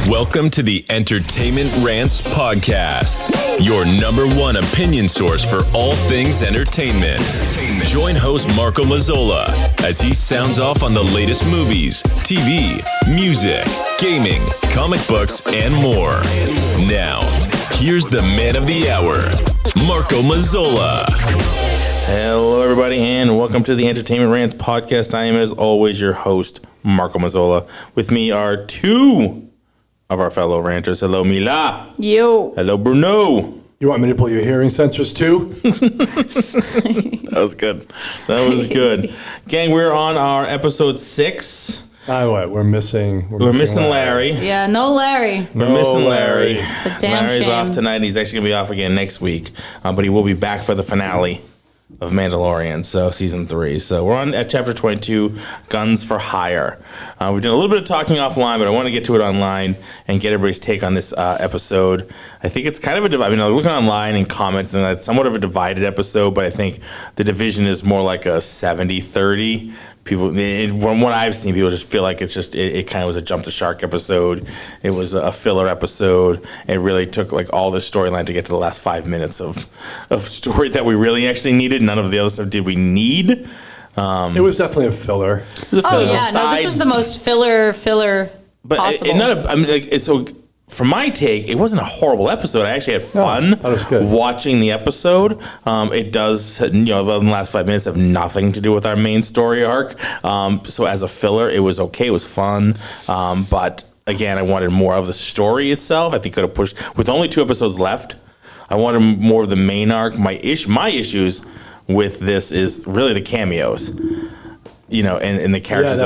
Welcome to the Entertainment Rants Podcast, your number one opinion source for all things entertainment. Join host Marco Mazzola as he sounds off on the latest movies, TV, music, gaming, comic books, and more. Now, here's the man of the hour, Marco Mazzola. Hello, everybody, and welcome to the Entertainment Rants Podcast. I am, as always, your host, Marco Mazzola. With me are two of our fellow ranters. Hello, Mila. Yo. Hello, Bruno. You want me to pull your hearing sensors too? That was good. That was good. Gang, we're on our episode 6. We're missing Larry. Yeah, no Larry. We're missing Larry. It's a damn Larry's shame. off tonight. He's actually going to be off again next week, but he will be back for the finale of Mandalorian, so season 3. So we're on at chapter 22, Guns for Hire. We've done a little bit of talking offline, but I want to get to it online and get everybody's take on this episode. I think it's kind of I'm looking online and comments, and it's somewhat of a divided episode, but I think the division is more like a 70-30. People, from what I've seen, people just feel like it kind of was a jump the shark episode. It was a filler episode. It really took like all this storyline to get to the last 5 minutes of story that we really actually needed. None of the other stuff did we need. It was definitely a filler. This was the most filler possible. So from my take, it wasn't a horrible episode. I actually had fun watching the episode. It does, the last 5 minutes have nothing to do with our main story arc. So as a filler, it was okay. It was fun. But again, I wanted more of the story itself. I think could have pushed with only 2 episodes left. I wanted more of the main arc. My issues with this is really the cameos. And the characters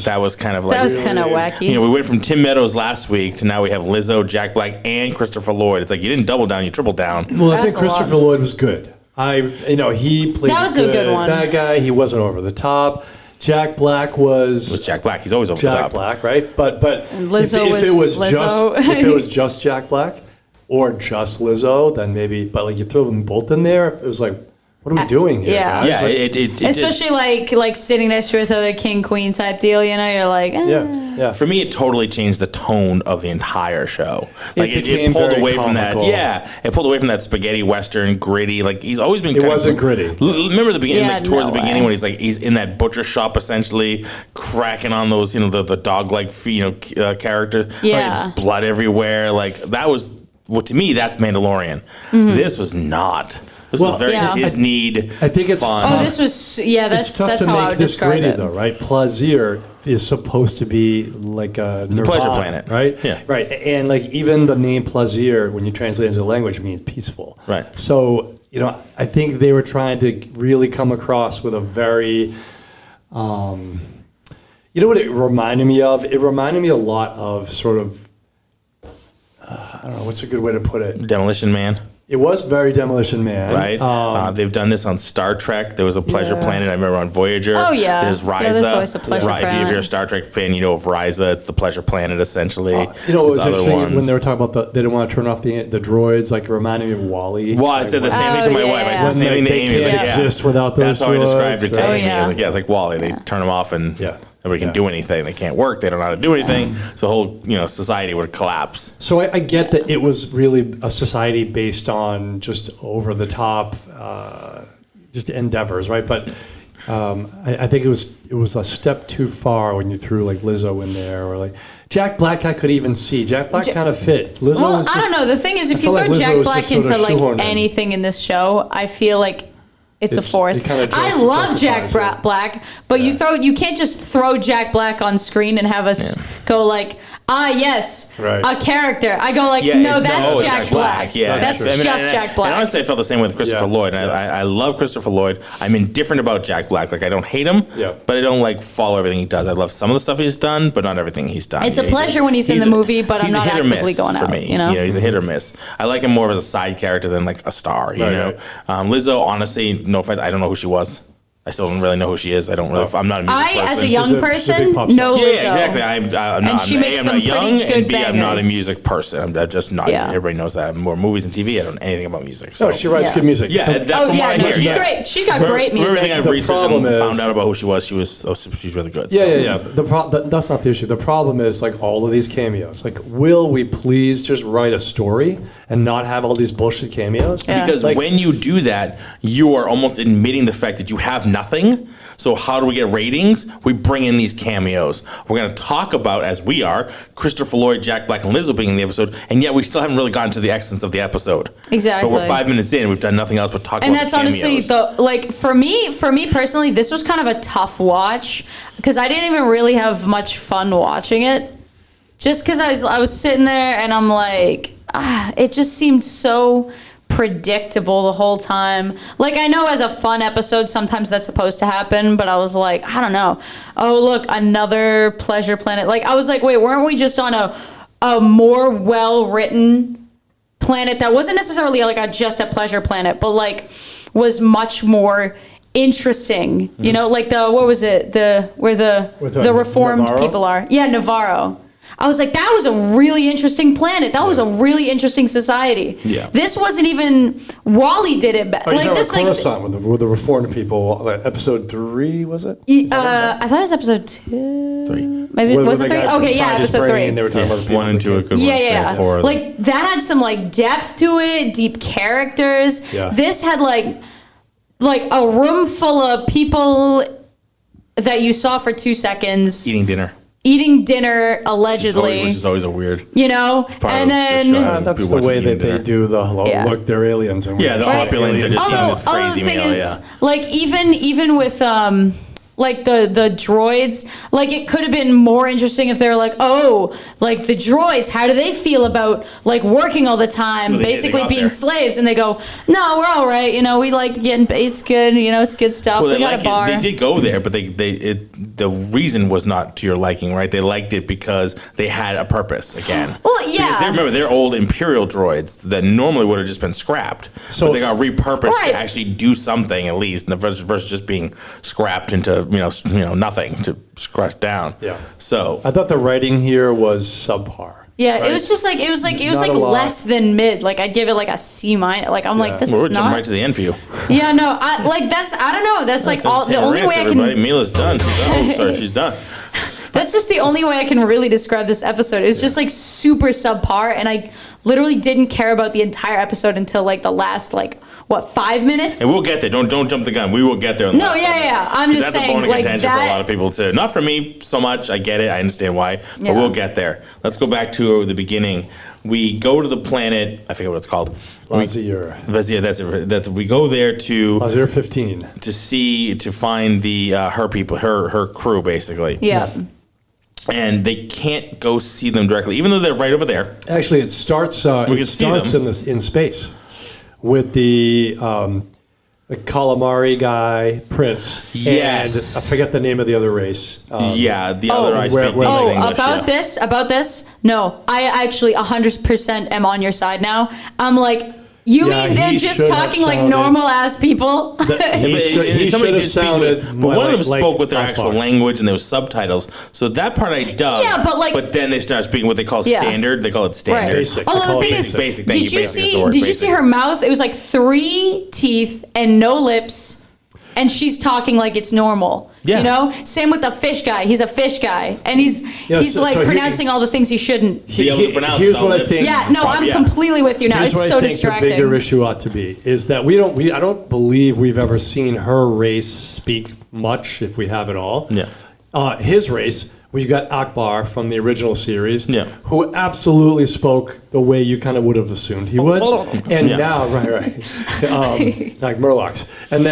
that was kind of like... That was kind of wacky. We went from Tim Meadows last week to now we have Lizzo, Jack Black, and Christopher Lloyd. It's like you didn't double down, you tripled down. Well, I think Christopher Lloyd was good. He played a good bad guy. He wasn't over the top. Jack Black was Jack Black. He's always over the top. Jack Black, right? But Lizzo if it was Lizzo. just Jack Black or just Lizzo, then maybe. But like you throw them both in there, it was like, what are we doing here? Yeah, guys? It especially like sitting next to a king queen type deal. You're like, Yeah. For me, it totally changed the tone of the entire show. Like it pulled away comical. from that. Yeah, it pulled away from that spaghetti western gritty. Like he's always been. It wasn't gritty. Remember the beginning, towards the beginning way. when he's in that butcher shop essentially, cracking on those the dog like character. Yeah, like, blood everywhere. Like that was to me that's Mandalorian. Mm-hmm. This was not. This was very Disneyed. I think it's fun. tough. This was that's tough to how I make would this describe graded it. though, right? Plaisir is supposed to be like a pleasure planet, right? Yeah, right. And like even the name Plaisir, when you translate it into the language, means peaceful, right? So I think they were trying to really come across with a very, what it reminded me of? It reminded me a lot of sort of, I don't know, what's a good way to put it? Demolition Man. It was very Demolition Man. Right. They've done this on Star Trek. There was a Pleasure Planet. I remember on Voyager. Oh, yeah. There's Ryza. Yeah, there's always a Pleasure Planet. If you're a Star Trek fan, you know of Ryza. It's the Pleasure Planet, essentially. It was interesting when they were talking about they didn't want to turn off the droids, like it reminded me of WALL-E. Well, I said the same thing to my wife. I said the same thing to Amy. They can't exist without those That's how I described it to droids, Amy. I was like, it's like WALL-E. They turn them off and nobody can do anything. They can't work. They don't know how to do anything. So the whole society would collapse. So I get that it was really a society based on just over the top, just endeavors, right? But I think it was a step too far when you threw like Lizzo in there, or like Jack Black. I could even see Jack Black kind of fit. Lizzo was just, I don't know. The thing is, if you throw Jack Black into like anything in this show, I feel like it's a force. I love Jack Black, but you can't just throw Jack Black on screen and have us go like, a character. I go like, no, that's Jack Black. Yeah, that's just Jack Black. And honestly, I felt the same with Christopher Lloyd. I love Christopher Lloyd. I'm indifferent about Jack Black. Like I don't hate him, but I don't like follow everything he does. I love some of the stuff he's done, but not everything he's done. It's a pleasure when he's in the movie, but I'm not actively going out. For me, he's a hit or miss. I like him more as a side character than like a star. Lizzo, honestly, no offense, I don't know who she was. I still don't really know who she is. I don't really. I'm not a music person. As a young person, know Lizzo. Yeah, exactly. I'm not young, and B, I'm not a music person. I'm just not. Yeah. Everybody knows that. I'm more movies and TV. I don't know anything about music. So she writes good music. Yeah, that's from what I hear. She's great. She's got great music. From everything I've researched and found out about who she was, she's really good. Yeah. That's not the issue. The problem is like all of these cameos. Like, will we please just write a story and not have all these bullshit cameos? Yeah. Because when you do that, you are almost admitting the fact that you have nothing. So how do we get ratings? We bring in these cameos. We're going to talk about, as we are, Christopher Lloyd, Jack Black, and Lizzo being in the episode, and yet we still haven't really gotten to the essence of the episode. Exactly. But we're 5 minutes in, and we've done nothing else but talk about the cameos. And that's honestly, for me personally, this was kind of a tough watch, because I didn't even really have much fun watching it. Just because I was sitting there, and I'm like, it just seemed so predictable the whole time. Like, I know as a fun episode sometimes that's supposed to happen, but I was like, I don't know. Oh, look, another Pleasure Planet. Like, I was like, wait, weren't we just on a more well-written planet that wasn't necessarily like just a pleasure planet, but like was much more interesting, you know, like where the reformed Navarro? people are. Yeah, Navarro. I was like, that was a really interesting planet. That was a really interesting society. Yeah. This wasn't even Wally did it better. Like this, Coruscant with the reformed people. Episode 3 was it? I thought it was episode 2. 3. Maybe was it 3? Okay, yeah, episode 3. They were talking about 1 and 2 are good Yeah. ones. Like that had some like depth to it, deep characters. Yeah. This had like a room full of people that you saw for 2 seconds eating dinner allegedly, which is always a weird, you know, and then that's the way that they do the look, they're aliens, and the opulent, they're just eating this crazy the thing meal. is, like even with like the droids, like it could have been more interesting if they were like, oh, like the droids, how do they feel about like working all the time, basically being slaves? And they go, no, we're all right, you know, we like getting, it's good, you know, it's good stuff. Well, we got a bar. They did go there, but the reason was not to your liking, right? They liked it because they had a purpose again. Well, yeah. Because they're old Imperial droids that normally would have just been scrapped, but they got repurposed to actually do something at least, versus just being scrapped into nothing to scratch down. Yeah. So I thought the writing here was subpar. Yeah, right? It was less than mid. Like I'd give it like a C-. Like I'm like, this is not. We're jumping right to the end for you. Yeah, no, I don't know. That's like all the only way I can. Mila's done. She's done. That's just the only way I can really describe this episode. It was just like super subpar, and I literally didn't care about the entire episode until like the last 5 minutes? And we'll get there. Don't jump the gun. We will get there. Yeah. I'm just saying, that's a bone of contention for a lot of people too. Not for me so much. I get it. I understand why. But we'll get there. Let's go back to the beginning. We go to the planet. I forget what it's called. Vazir. That's it. We go there to Vazir 15 to find the her people, her crew, basically. Yeah. And they can't go see them directly, even though they're right over there. Actually, it starts. In space. With the calamari guy, Prince. Yes. And I forget the name of the other race. The other I speak English. About this? No, I actually 100% am on your side now. I'm like, you mean they're just talking like normal ass people? He should have sounded. But one of them spoke with their actual language, and there was subtitles. So that part I dug. Yeah, but then they start speaking what they call standard. They call it standard. Basic. Although the thing is, basic. Did you see her mouth? It was like 3 teeth and no lips. And she's talking like it's normal. Yeah. You know? Same with the fish guy. He's a fish guy. And he's pronouncing all the things he shouldn't. Here's what I think. Yeah, no, I'm completely with you now. Here's it's so distracting. The bigger issue ought to be is that I don't believe we've ever seen her race speak much, if we have at all. Yeah. His race, we've got Akbar from the original series, who absolutely spoke the way you kind of would have assumed he would. And now, like Murlocs. And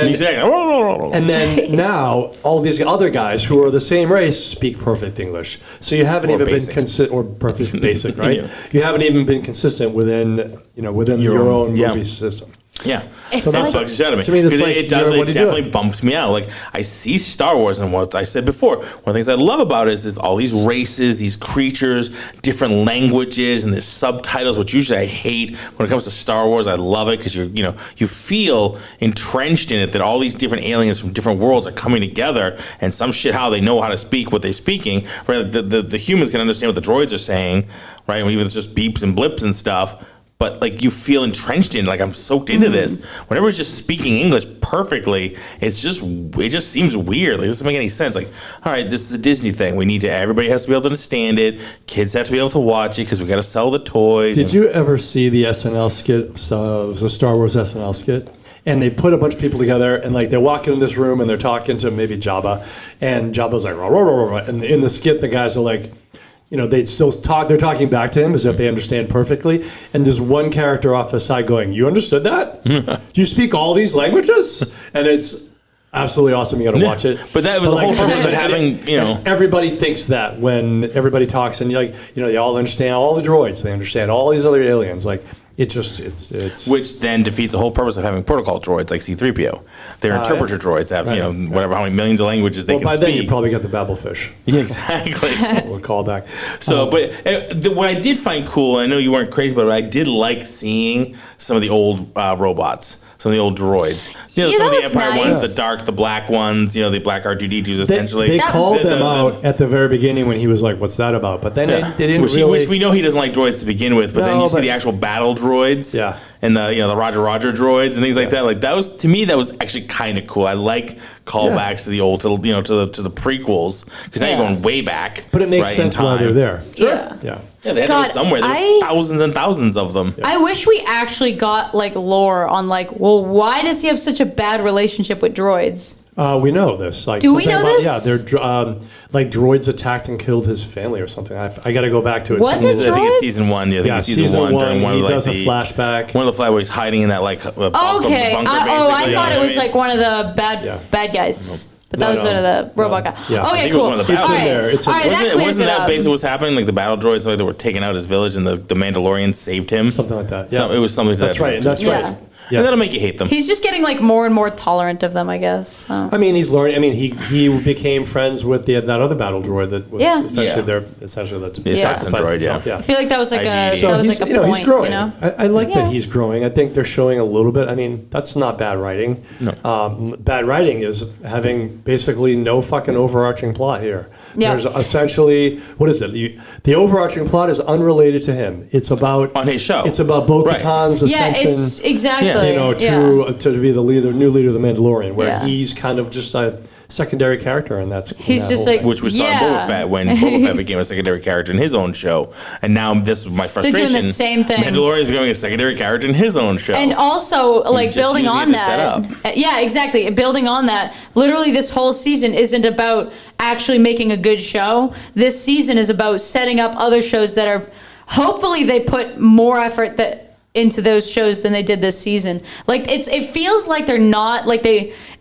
then now, all these other guys who are the same race speak perfect English. So you haven't even been consistent, or perfect basic, right? You haven't even been consistent within your own movie system. Yeah, It's so that like- bugs the shit out of me. To me, it's like, it definitely doing? bumps me out. Like, I see Star Wars, and what I said before, one of the things I love about it is all these races, these creatures, different languages, and there's subtitles, which usually I hate. When it comes to Star Wars, I love it because you feel entrenched in it that all these different aliens from different worlds are coming together, and some shit how they know how to speak what they're speaking. Right, the humans can understand what the droids are saying, right? Even if it's just beeps and blips and stuff. But like you feel entrenched in, like I'm soaked into this. Whenever it's just speaking English perfectly, it just seems weird. Like, it doesn't make any sense. Like, all right, this is a Disney thing. Everybody has to be able to understand it. Kids have to be able to watch it because we got to sell the toys. Did you ever see the SNL skit? So it was a Star Wars SNL skit. And they put a bunch of people together, and like they walk into this room and they're talking to maybe Jabba, and Jabba's like, rah, rah, rah, rah. And in the skit, the guys are like, they still talk. They're talking back to him as if they understand perfectly. And there's one character off the side going, "You understood that? Do you speak all these languages?" And it's absolutely awesome. You got to watch it. But that was the whole purpose of having, Everybody thinks that when everybody talks, and they all understand all the droids. They understand all these other aliens. Like, it's which then defeats the whole purpose of having protocol droids like C-3PO. They're interpreter droids that have whatever how many millions of languages they can by speak. then you probably got the babblefish. Yeah, exactly. We'll call back. So, but what I did find cool, I know you weren't crazy about it, I did like seeing some of the old robots. Some of the old droids. Some of the Empire ones, the black ones, the black R2-D2s essentially. They called them out at the very beginning when he was like, "What's that about?" But then they didn't which we know he doesn't like droids to begin with, but then you see the actual battle droids. Yeah. And the Roger droids and things like that. Like that was, to me, that was actually kind of cool. I like callbacks to the old, to the prequels, because now you're going way back. But it makes sense why they're there. Sure. Yeah. Yeah, they had to go somewhere. There's thousands and thousands of them. I wish we actually got like lore on why does he have such a bad relationship with droids? We know this. Like, do we know this? Yeah, they're droids attacked and killed his family or something. I got to go back to it. Was it droids? I think it's season 1. Yeah, I think it's season 1 during one he of does a flashback. One of the flashbacks he's hiding in that bunker, Okay. bunker, I thought it was like one of the bad guys. But that was the robot guy. Yeah. Okay, it was cool. one of the All right. there. It's in All right, there. Wasn't that basically what's happening? Like the battle droids, like they were taking out his village, and the Mandalorian saved him. Something like that. Yeah. It was something. That's right. That's right. Yes. And that'll make you hate them. He's just getting more and more tolerant of them, I guess. So. I mean, he's learning. I mean, he became friends with that other battle droid that was essentially the assassin droid. Yeah. I feel like that was like a point. He's growing. I like that he's growing. I think they're showing a little bit. I mean, that's not bad writing. No. Bad writing is having basically no fucking overarching plot here. Yeah. There's essentially, what is it? The overarching plot is unrelated to him. It's about on his show. It's about Bo-Katan's ascension. It's exactly. To be the new leader of the Mandalorian, where he's kind of just a secondary character, and he's just like, which we saw in Boba Fett when Boba Fett became a secondary character in his own show, and now this is my frustration. They're doing the same thing. Mandalorian is becoming a secondary character in his own show, and also building on that. Yeah, exactly. Building on that. Literally, this whole season isn't about actually making a good show. This season is about setting up other shows that are. Hopefully, they put more effort into those shows than they did this season. It feels like they're not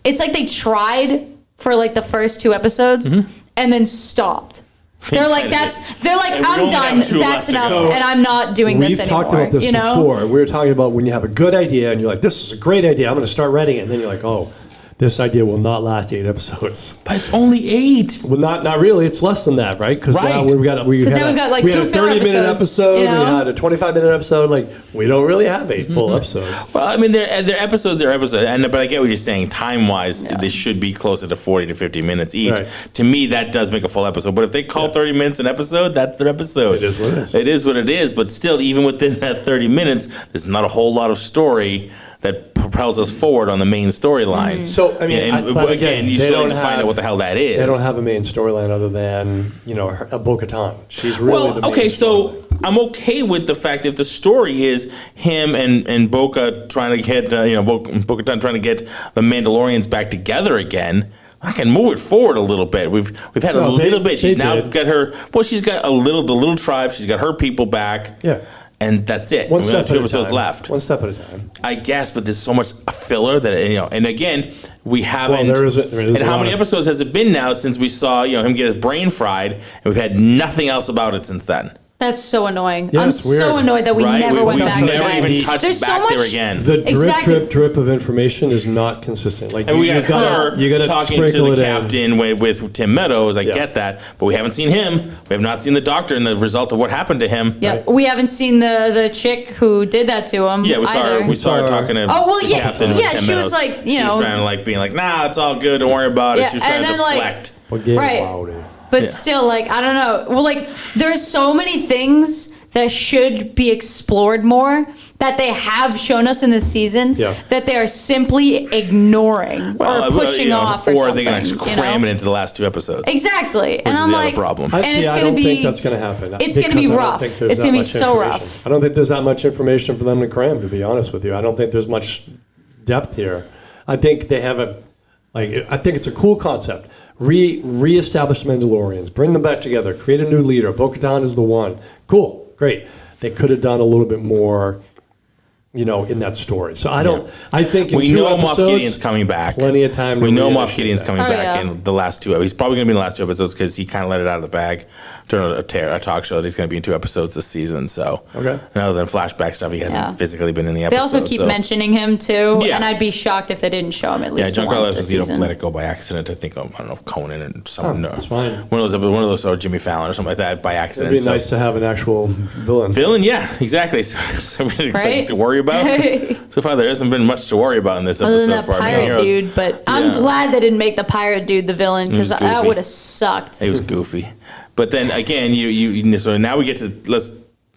it's like they tried for the first 2 episodes and then stopped. They're like, I'm done. That's enough, and I'm not doing this anymore. We've talked about this before. We were talking about when you have a good idea and you're like, this is a great idea. I'm going to start writing it, and then you're like, oh. This idea will not last 8 episodes. But it's only 8. Well, not really. It's less than that, right? Because now we've got a 30-minute episode. We had a 25-minute episode. We don't really have 8 full episodes. Well, I mean, they're episodes. But I get what you're saying. Time-wise, they should be closer to 40 to 50 minutes each. Right. To me, that does make a full episode. But if they call 30 minutes an episode, that's their episode. It is what it is. It is what it is. But still, even within that 30 minutes, there's not a whole lot of story that propels us forward on the main storyline. So, I mean, again, you still need to find out what the hell that is. They don't have a main storyline other than, a Bo-Katan. She's really the main so I'm okay with the fact if the story is him and Bo-Katan trying to get, Bo-Katan trying to get the Mandalorians back together again. I can move it forward a little bit. We've had a little bit. She's now got her. Well, she's got the little tribe. She's got her people back. Yeah. And that's it. One step at a time. Left. One step at a time. I guess, but there's so much filler that and again, we haven't. Well, there is and how many episodes has it been now since we saw him get his brain fried, and we've had nothing else about it since then. That's so annoying. Yeah, I'm so annoyed that we never went back to that. Never even touched There's back so much, there again. The drip of information is not consistent. Like, and we got her you gotta talking to the captain with Tim Meadows. I get that, but we haven't seen him. We have not seen the doctor and the result of what happened to him. Yeah, right. We haven't seen the chick who did that to him. Yeah, we saw her talking to the captain. Yeah, she was like, she's trying to like being like, nah, it's all good. Don't worry about it. She was trying to deflect. Right. But still, like, I don't know. Well, like, there's so many things that should be explored more that they have shown us in this season that they are simply ignoring or pushing off or something. Or they're going to cram it into the last 2 episodes. Exactly. And I'm like, problem. I don't think that's going to happen. It's going to be rough. It's going to be so rough. I don't think there's that much information for them to cram, to be honest with you. I don't think there's much depth here. I think they have I think it's a cool concept. Re-establish the Mandalorians, bring them back together, create a new leader. Bo-Katan is the one. Cool, great. They could have done a little bit more, in that story. So I think in we 2 know episodes, Moff Gideon's coming back. Plenty of time. We know Moff Gideon's coming back in the last 2. He's probably going to be in the last 2 episodes because he kind of let it out of the bag during a talk show that he's going to be in 2 episodes this season. So, other than flashback stuff, he hasn't physically been in the episode. They also keep mentioning him too, and I'd be shocked if they didn't show him at least once this season. Let it go by accident. I think I don't know if Conan and someone. That's fine. One of those, or Jimmy Fallon or something like that by accident. It'd be nice to have an actual villain. Villain, yeah, exactly. So right? To worry about. So far, there hasn't been much to worry about in this episode. Other than that pirate dude, but I'm glad they didn't make the pirate dude the villain because that would have sucked. He was goofy. But then again, so now we get to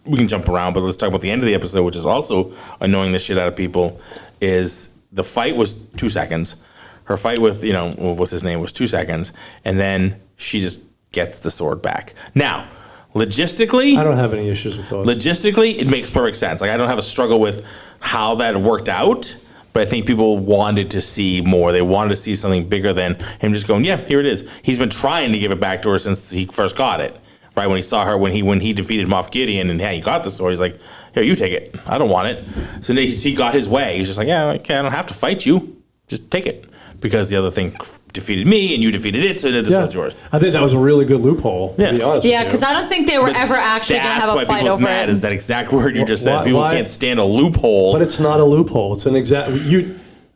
we can jump around, but let's talk about the end of the episode, which is also annoying the shit out of people. Is the fight was 2 seconds. Her fight with what's his name was 2 seconds, and then she just gets the sword back. Now, logistically, I don't have any issues with those. Logistically, it makes perfect sense. Like I don't have a struggle with how that worked out. But I think people wanted to see more. They wanted to see something bigger than him just going, yeah, here it is. He's been trying to give it back to her since he first got it. Right when he saw her, when he defeated Moff Gideon and he got the sword, he's like, here, you take it. I don't want it. So then he got his way. He's just like, yeah, okay, I don't have to fight you. Just take it. Because the other thing defeated me and you defeated it, so this one's yours. I think that was a really good loophole, to be honest with you. Yeah, because I don't think they were ever actually going to have a fight over it. That's why people's mad is that exact word you just said. People can't stand a loophole. But it's not a loophole. It's an exact...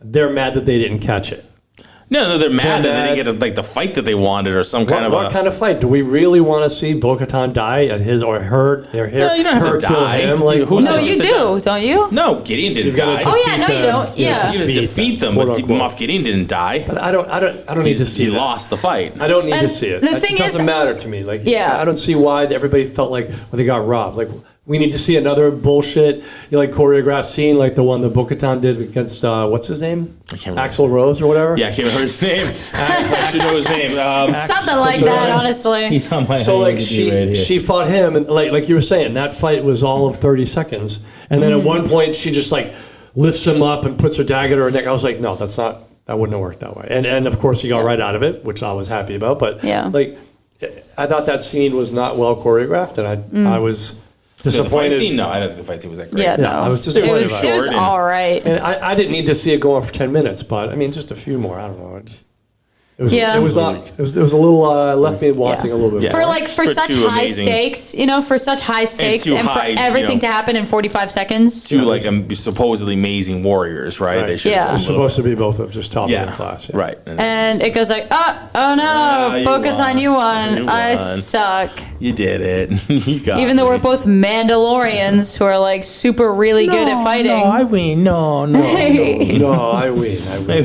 They're mad that they didn't catch it. No, they're mad that they didn't get the fight that they wanted or some kind of What kind of fight? Do we really want to see Bo-Katan die at his or her? No, you don't have to die. Him? No, you do, don't you? No, Gideon didn't die. Oh yeah, no, you don't. Yeah, you defeat them, but Moff Gideon didn't die. But I don't need to see. He lost the fight. I don't need to see it. The thing it doesn't matter to me. I don't see why everybody felt like they got robbed. We need to see another bullshit, choreographed scene like the one that Bo-Katan did against what's his name? Axl Rose or whatever. Yeah, I can't remember his name. I should know his name. Something like that, honestly. He's on my she fought him, and like you were saying, that fight was all of 30 seconds, and then at one point she just lifts him up and puts her dagger to her neck. I was like, no, that wouldn't have worked that way. And of course he got right out of it, which I was happy about. But I thought that scene was not well choreographed, and I was disappointed. The fight scene? No, I don't think the fight scene was that great. Yeah, no. I was disappointed. It was all right. And I didn't need to see it go on for 10 minutes, but I mean, just a few more. I don't know. It was a little left me wanting a little bit more. For such high stakes, for such high stakes and for everything to happen in 45 seconds. Two supposedly amazing warriors, right? They should They're supposed to be both of just top of the class. Yeah. Right. And it goes like, oh no, Bo-Katan, you won. I suck. You did it. You got Even though we're both Mandalorians who are super really good at fighting. No, I win. No, no, I win.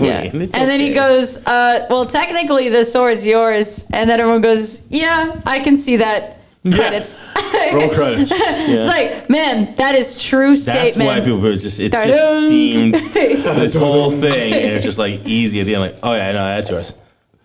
Yeah. And then he goes, well, technically the sword's yours. And then everyone goes, yeah, I can see that. Credits. Roll credits. It's like, man, that is true statement. That's why people just seemed this whole thing, and it's just easy at the end, oh yeah, no, that's yours.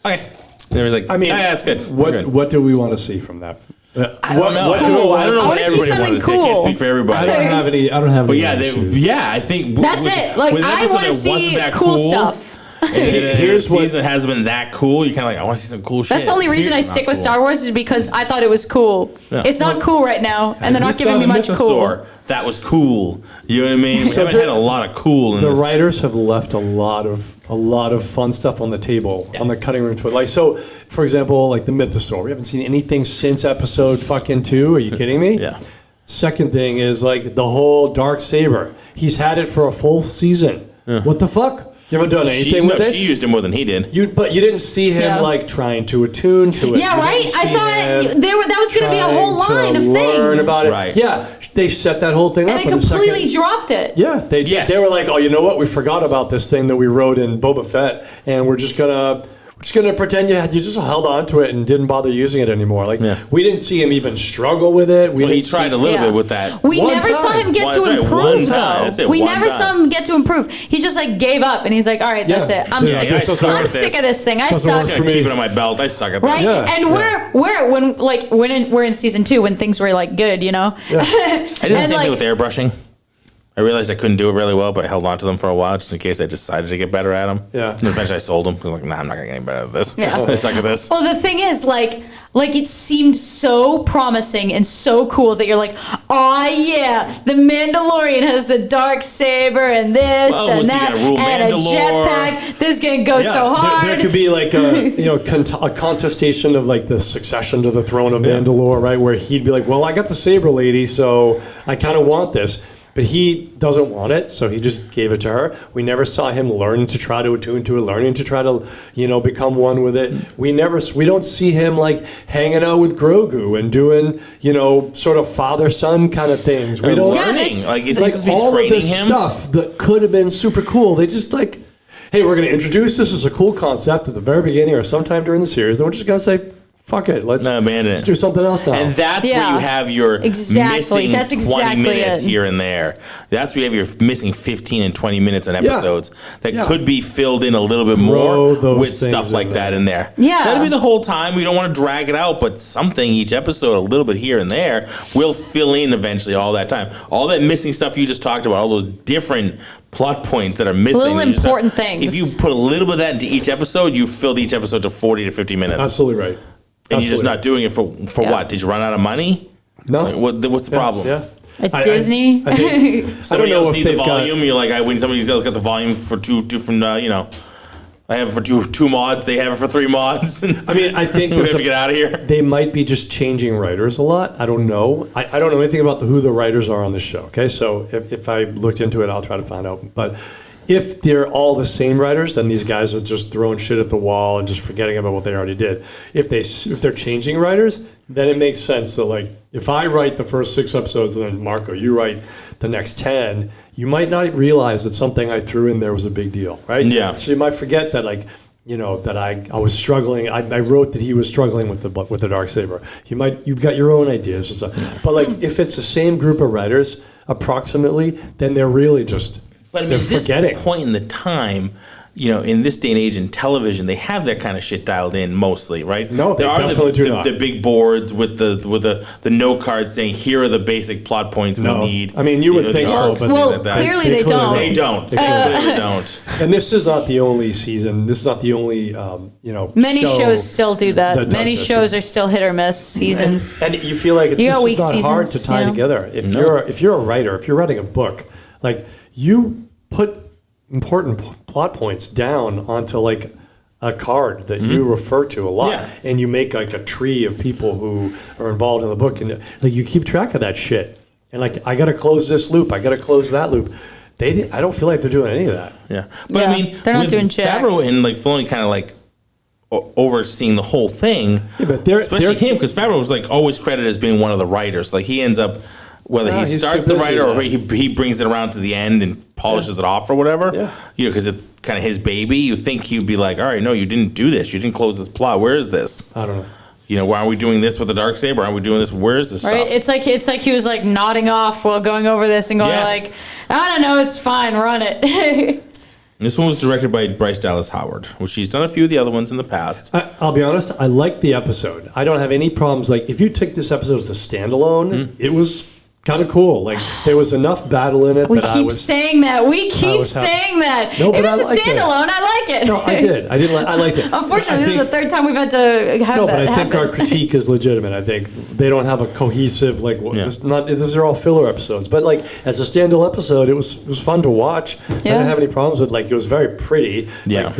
Okay. And they was like, that's good. What do we want to see from that? I don't know. I don't know what everybody wanted to say. I can't speak for everybody. I don't have any. But I think that's it. I want to see cool stuff. Here's the season hasn't been that cool. You're kind of like, I want to see some cool shit. That's the only reason I stick with Star Wars is because I thought it was cool. Yeah. It's not cool right now, and they're not giving me much cool. That was cool. You know what I mean? We haven't had a lot of cool in this. The writers have left a lot of fun stuff on the table, on the cutting room floor. Like, so, for example, like the Mythosaur. We haven't seen anything since episode fucking 2. Are you kidding me? Yeah. Second thing is like the whole Darksaber. He's had it for a full season. Yeah. What the fuck? You haven't done anything with it? She used it more than he did. But you didn't see him like trying to attune to it. Yeah, right? I thought that was going to be a whole line of things. Learn about it. Right. Yeah, they set that whole thing up. And they completely dropped it. Yeah, they were like, oh, you know what? We forgot about this thing that we wrote in Boba Fett, and we're just gonna pretend you just held on to it and didn't bother using it anymore. Like we didn't see him even struggle with it. He tried a little bit with that. We never saw him get to improve though. We never saw him get to improve. He just like gave up and he's like, all right, that's it. I'm sick of this thing. I suck. I'm keep it on my belt. I suck at this. Right? Yeah. And we're in season 2 when things were like good, you know. Yeah. I did the same thing with airbrushing. I realized I couldn't do it really well, but I held on to them for a while just in case I decided to get better at them. Yeah. And eventually I sold them because I'm like, I'm not going to get any better at this. Yeah. I suck at this. Well, the thing is, like it seemed so promising and so cool that you're like, oh yeah, the Mandalorian has the Darksaber and this and that and a jetpack. This is going to go so hard. There could be like a contestation of like the succession to the throne of Mandalore, right? Where he'd be like, well, I got the saber lady, so I kind of want this. But he doesn't want it, so he just gave it to her. We never saw him learn to try to attune to it, learning to try to, become one with it. We don't see him like hanging out with Grogu and doing, sort of father-son kind of things. We don't learning. Like all of this stuff that could have been super cool. They just like, hey, we're going to introduce this as a cool concept at the very beginning or sometime during the series, and we're just going to say, fuck it. Let's do something else now. And that's where you have your missing 20 minutes here and there. That's where you have your missing 15 and 20 minutes in episodes that could be filled in a little bit more with stuff like that in there. Yeah. That'll be the whole time. We don't want to drag it out, but something each episode, a little bit here and there, will fill in eventually all that time. All that missing stuff you just talked about, all those different plot points that are missing. Little important things. If you put a little bit of that into each episode, you filled each episode to 40 to 50 minutes. Absolutely right. And you're just not doing it for what? Did you run out of money? No. Like, what's the problem? Yeah. At Disney? I think somebody else needs the volume. You're like, when somebody else got the volume for two different, I have it for two mods. They have it for 3 mods. I think we have to get out of here. They might be just changing writers a lot. I don't know. I don't know anything about who the writers are on this show. Okay, so if I looked into it, I'll try to find out. But if they're all the same writers, then these guys are just throwing shit at the wall and just forgetting about what they already did. If they're changing writers, then it makes sense that like if I write the first 6 episodes and then Marco, you write the next 10, you might not realize that something I threw in there was a big deal, right? Yeah. So you might forget that like that I was struggling. I wrote that he was struggling with the Darksaber. You've got your own ideas and stuff. But like if it's the same group of writers approximately, then they're really just. But this point in the time, in this day and age in television, they have that kind of shit dialed in mostly, right? No, they definitely do not. The big boards with the note cards saying here are the basic plot points we need. I mean, you would think so, but clearly they don't. They don't. They clearly don't. And this is not the only season. This is not the only Many shows still do that. Many shows are still hit or miss seasons. And you feel like it's not hard to tie together. If you're a writer, if you're writing a book, like you put important plot points down onto like a card that you refer to a lot, and you make like a tree of people who are involved in the book, and like you keep track of that shit. And like I got to close this loop, I got to close that loop. I don't feel like they're doing any of that. Yeah, but I mean, they're not doing jack. Favreau and like Filoni kind of like overseeing the whole thing. Yeah, but especially him, because Favreau was like always credited as being one of the writers. Like he ends up. Whether he starts the writer or he brings it around to the end and polishes it off or whatever, because it's kind of his baby. You think he'd be like, all right, no, you didn't do this. You didn't close this plot. Where is this? I don't know. Why are we doing this with the Darksaber? Are we doing this? Where is this stuff? It's like he was like nodding off while going over this and going like, I don't know, it's fine, run it. This one was directed by Bryce Dallas Howard, which she's done a few of the other ones in the past. I'll be honest, I liked the episode. I don't have any problems. Like if you took this episode as a standalone, it was kind of cool. Like there was enough battle in it. We keep saying that. No, if it's a standalone, I like it. No, I did. I liked it. Unfortunately, this is the third time we've had to have but I think our critique is legitimate. I think they don't have a cohesive these are all filler episodes. But like as a standalone episode, it was fun to watch. Yeah. I didn't have any problems with it was very pretty. Yeah. Like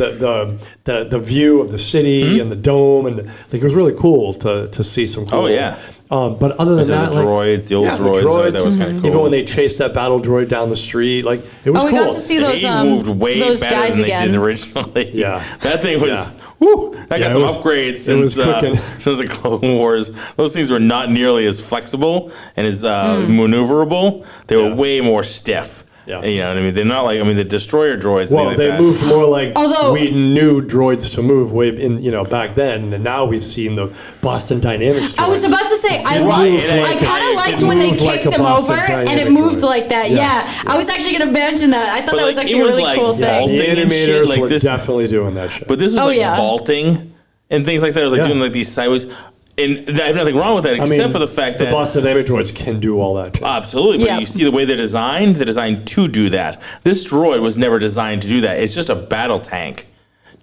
the view of the city and the dome and like it was really cool to see some cool. Oh yeah. But other than that, the droids, the old droids, that was kind of cool. Even when they chased that battle droid down the street, like it was cool. We got to see those. They moved way those better guys than again. they did originally. Yeah, that thing was. Woo, that got some upgrades since the Clone Wars. Those things were not nearly as flexible and as maneuverable. They were way more stiff. Yeah. You know what I mean? They're not like, the destroyer droids. Well, they moved more like we knew droids to move way in, back then. And now we've seen the Boston Dynamics droids. I was about to say, I kind of liked when they kicked him over and it moved like that. Yeah. I was actually going to mention that. I thought that was actually a really cool thing. The animators were definitely doing that shit. But this was vaulting and things like that. It was doing like these sideways. And I have nothing wrong with that, except for the fact that the Boston Dynamics droids can do all that. Absolutely, but you see the way they're designed to do that. This droid was never designed to do that. It's just a battle tank.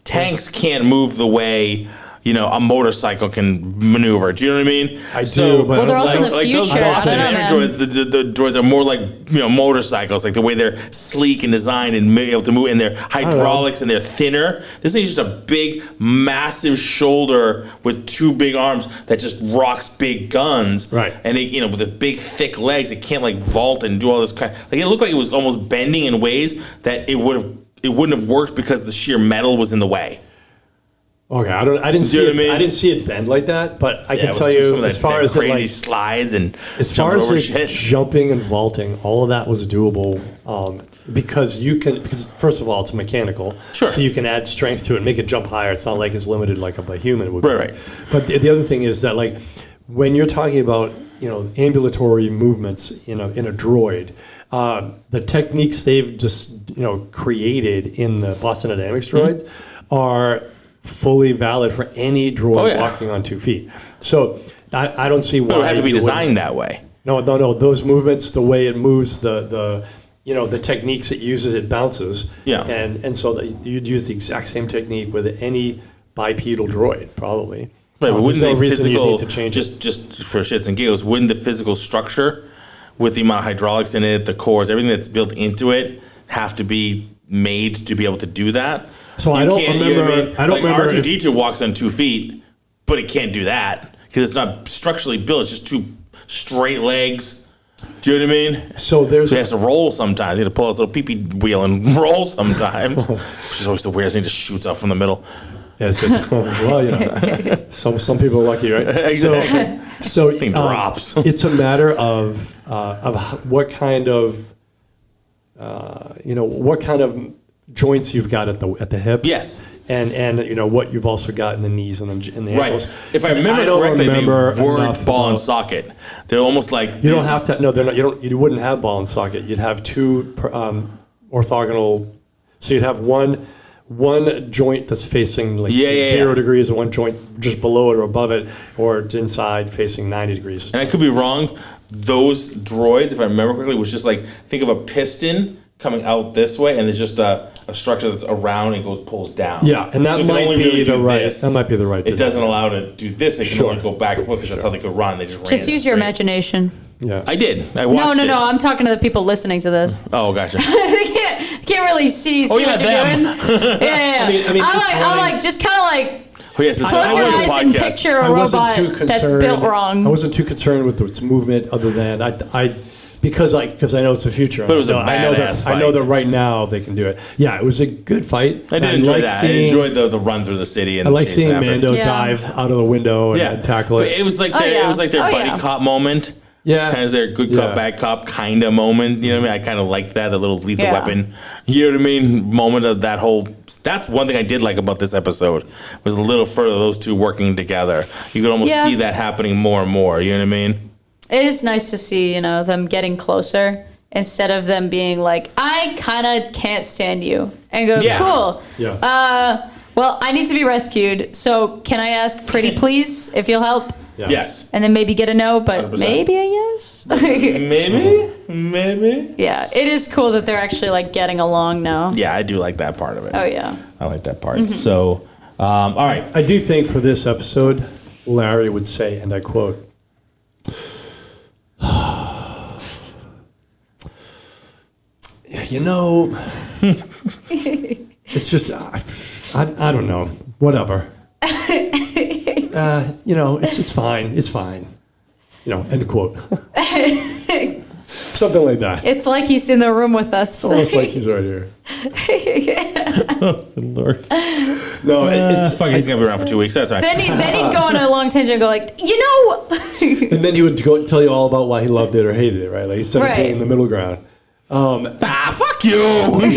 Tanks can't move the way a motorcycle can maneuver. Do you know what I mean? I do. But they're also the future. Those Boston droids, the droids are more like motorcycles, like the way they're sleek and designed and able to move, and their hydraulics and they're thinner. This thing's just a big, massive shoulder with two big arms that just rocks big guns. Right. And it, with the big, thick legs, it can't vault and do all this kind. It looked like it was almost bending in ways that it wouldn't have worked because the sheer metal was in the way. Okay, I didn't see it. I didn't see it bend like that, but I can tell you, as far as crazy slides and as far as jumping and vaulting, all of that was doable because first of all, it's mechanical, sure. So you can add strength to it, and make it jump higher. It's not like it's limited like a human would be. Right. But the other thing is that when you're talking about ambulatory movements in a droid. The techniques they've just created in the Boston Dynamics droids are fully valid for any droid walking on 2 feet. So I don't see why it would have to be designed that way. No. Those movements, the way it moves, the techniques it uses, it bounces. Yeah. And so you'd use the exact same technique with any bipedal droid, probably. Right, but wouldn't there's no the reason physical, you need to change just for shits and giggles, wouldn't the physical structure with the amount of hydraulics in it, the cores, everything that's built into it, have to be made to be able to do that? So I don't remember. I don't remember. R2-D2 walks on 2 feet, but it can't do that because it's not structurally built. It's just two straight legs. Do you know what I mean? So he has to roll sometimes. He has to pull his little pee-pee wheel and roll sometimes, which is always the weirdest thing. Just shoots off from the middle. Yes. Well, some people are lucky, right? Exactly. So thing drops. It's a matter of what kind of joints you've got at the hip. Yes. And what you've also got in the knees and the ankles. Right. If I remember correctly, they weren't ball and socket. They're almost like you don't have to. No, they're not. You wouldn't have ball and socket. You'd have two orthogonal. So you'd have one joint that's facing 0 degrees, and one joint just below it or above it, or inside facing 90 degrees. And I could be wrong. Those droids, if I remember correctly, was just think of a piston coming out this way, and there's just a structure that's around and pulls down. Yeah, and that might be the right. That might be the right. It doesn't allow it to do this. It can only go back and forth because that's how they could run. They just use your imagination. Yeah, I did. I watched it. No. I'm talking to the people listening to this. Oh, gotcha. They can't really see what you're doing. Yeah. I'm like just kind of like. Oh, yes, close your eyes and picture a robot that's built wrong. I wasn't too concerned with its movement, other than because I know it's the future. But it was a badass fight. I know that right now they can do it. Yeah, it was a good fight. I did enjoy that. I enjoyed the run through the city. And I like seeing Mando dive out of the window and tackle it. But it was like their buddy cop moment. Yeah, it's kind of their good cop, bad cop kind of moment. You know what I mean? I kind of like that, the little lethal weapon. You know what I mean? Moment of that whole. That's one thing I did like about this episode was a little further those two working together. You could almost see that happening more and more. You know what I mean? It is nice to see them getting closer instead of them being like, I kind of can't stand you, and go cool. Yeah. Well, I need to be rescued, so can I ask pretty please if you'll help? Yeah. Yes. And then maybe get a no, but 100%. maybe a yes. Maybe. Yeah, it is cool that they're actually like getting along now. Yeah, I do like that part of it. Oh yeah. I like that part. So, all right. I do think for this episode, Larry would say, and I quote, you know, it's just, I don't know, whatever. You know, it's fine. It's fine. You know, end quote. Something like that. It's like he's in the room with us. Almost like he's right here. Oh, good Lord. No, it's Fuck, he's going to be around for 2 weeks. That's all right. Then he'd go on a long tangent and go like, you know. and then he would go tell you all about why he loved it or hated it, right? Like instead of Right. being in the middle ground. Fuck you! And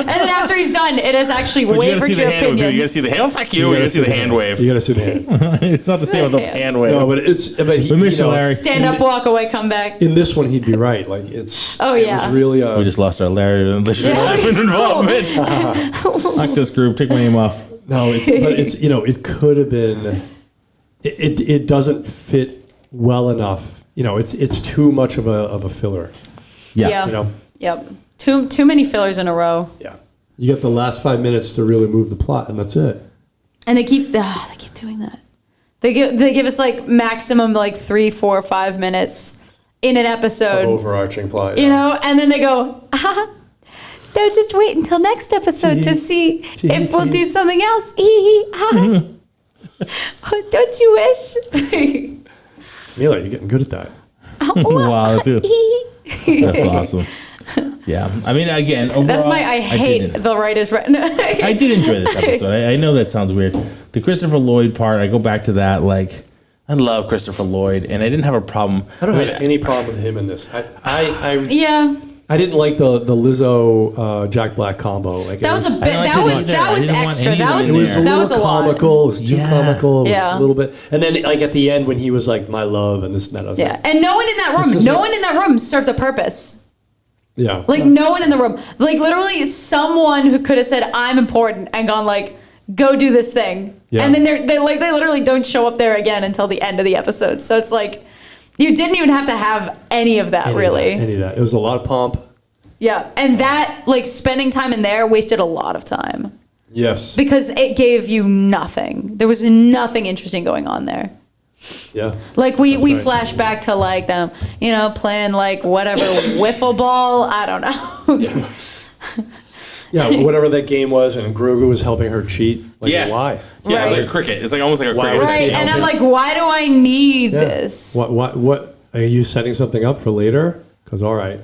then after he's done, it is actually But you gotta wavered see the your hand wave. You gotta opinions. see the hand. Oh, fuck you! You gotta see the hand wave. You gotta see the hand. It's not the same with the hand wave. No, but he, We miss you, Larry. Stand up, walk away, come back. In this one, he'd be right. Like it's. Oh, It yeah. was really. We just lost our Larry involvement. Fuck this group. Take my name off. No, it's it could have been. It doesn't fit well enough. It's too much of a filler. Yeah. You know. Yep. Too many fillers in a row. Yeah. You get the last 5 minutes to really move the plot, and that's it. And they keep doing that. They give us like maximum like 3, 4, 5 minutes in an episode. Overarching plot. You know, and then they go, no, just wait until next episode to see if we'll do something else. Don't you wish? Mila, you're getting good at that. Wow, that's awesome. Yeah, I mean, again, overall, That's why I hate the writers. I did enjoy this episode. I know that sounds weird. The Christopher Lloyd part, I go back to that. Like, I love Christopher Lloyd, and I didn't have a problem. I don't have any problem with him in this. Yeah. I didn't like the Lizzo Jack Black combo. Like That was a bit. I That was didn't want extra. any That of was it in It was there. a that was little a lot. comical. It was too comical. It was Yeah. a little bit. And then, like, at the end when he was like, my love, and this and that. I was Yeah, like, and no one in that room. is No like- one in that room served a purpose. yeah. Like no one in the room. Like literally someone who could have said I'm important and gone like go do this thing. Yeah. And then they literally don't show up there again until the end of the episode. So it's like you didn't even have to have any of that really. Any of that. It was a lot of pomp. Yeah. And that like spending time in there wasted a lot of time Yes. because it gave you nothing. There was nothing interesting going on there. Yeah. Like we right. flash back to like them, playing like whatever wiffle ball. I don't know. Yeah, whatever that game was, and Grogu was helping her cheat. Like, Yes. why? Yeah, Right. it's like a cricket. It's like almost like a Why cricket. would Right. she And help I'm him? like, why do I need Yeah. this? What? Are you setting something up for later? Because, all right.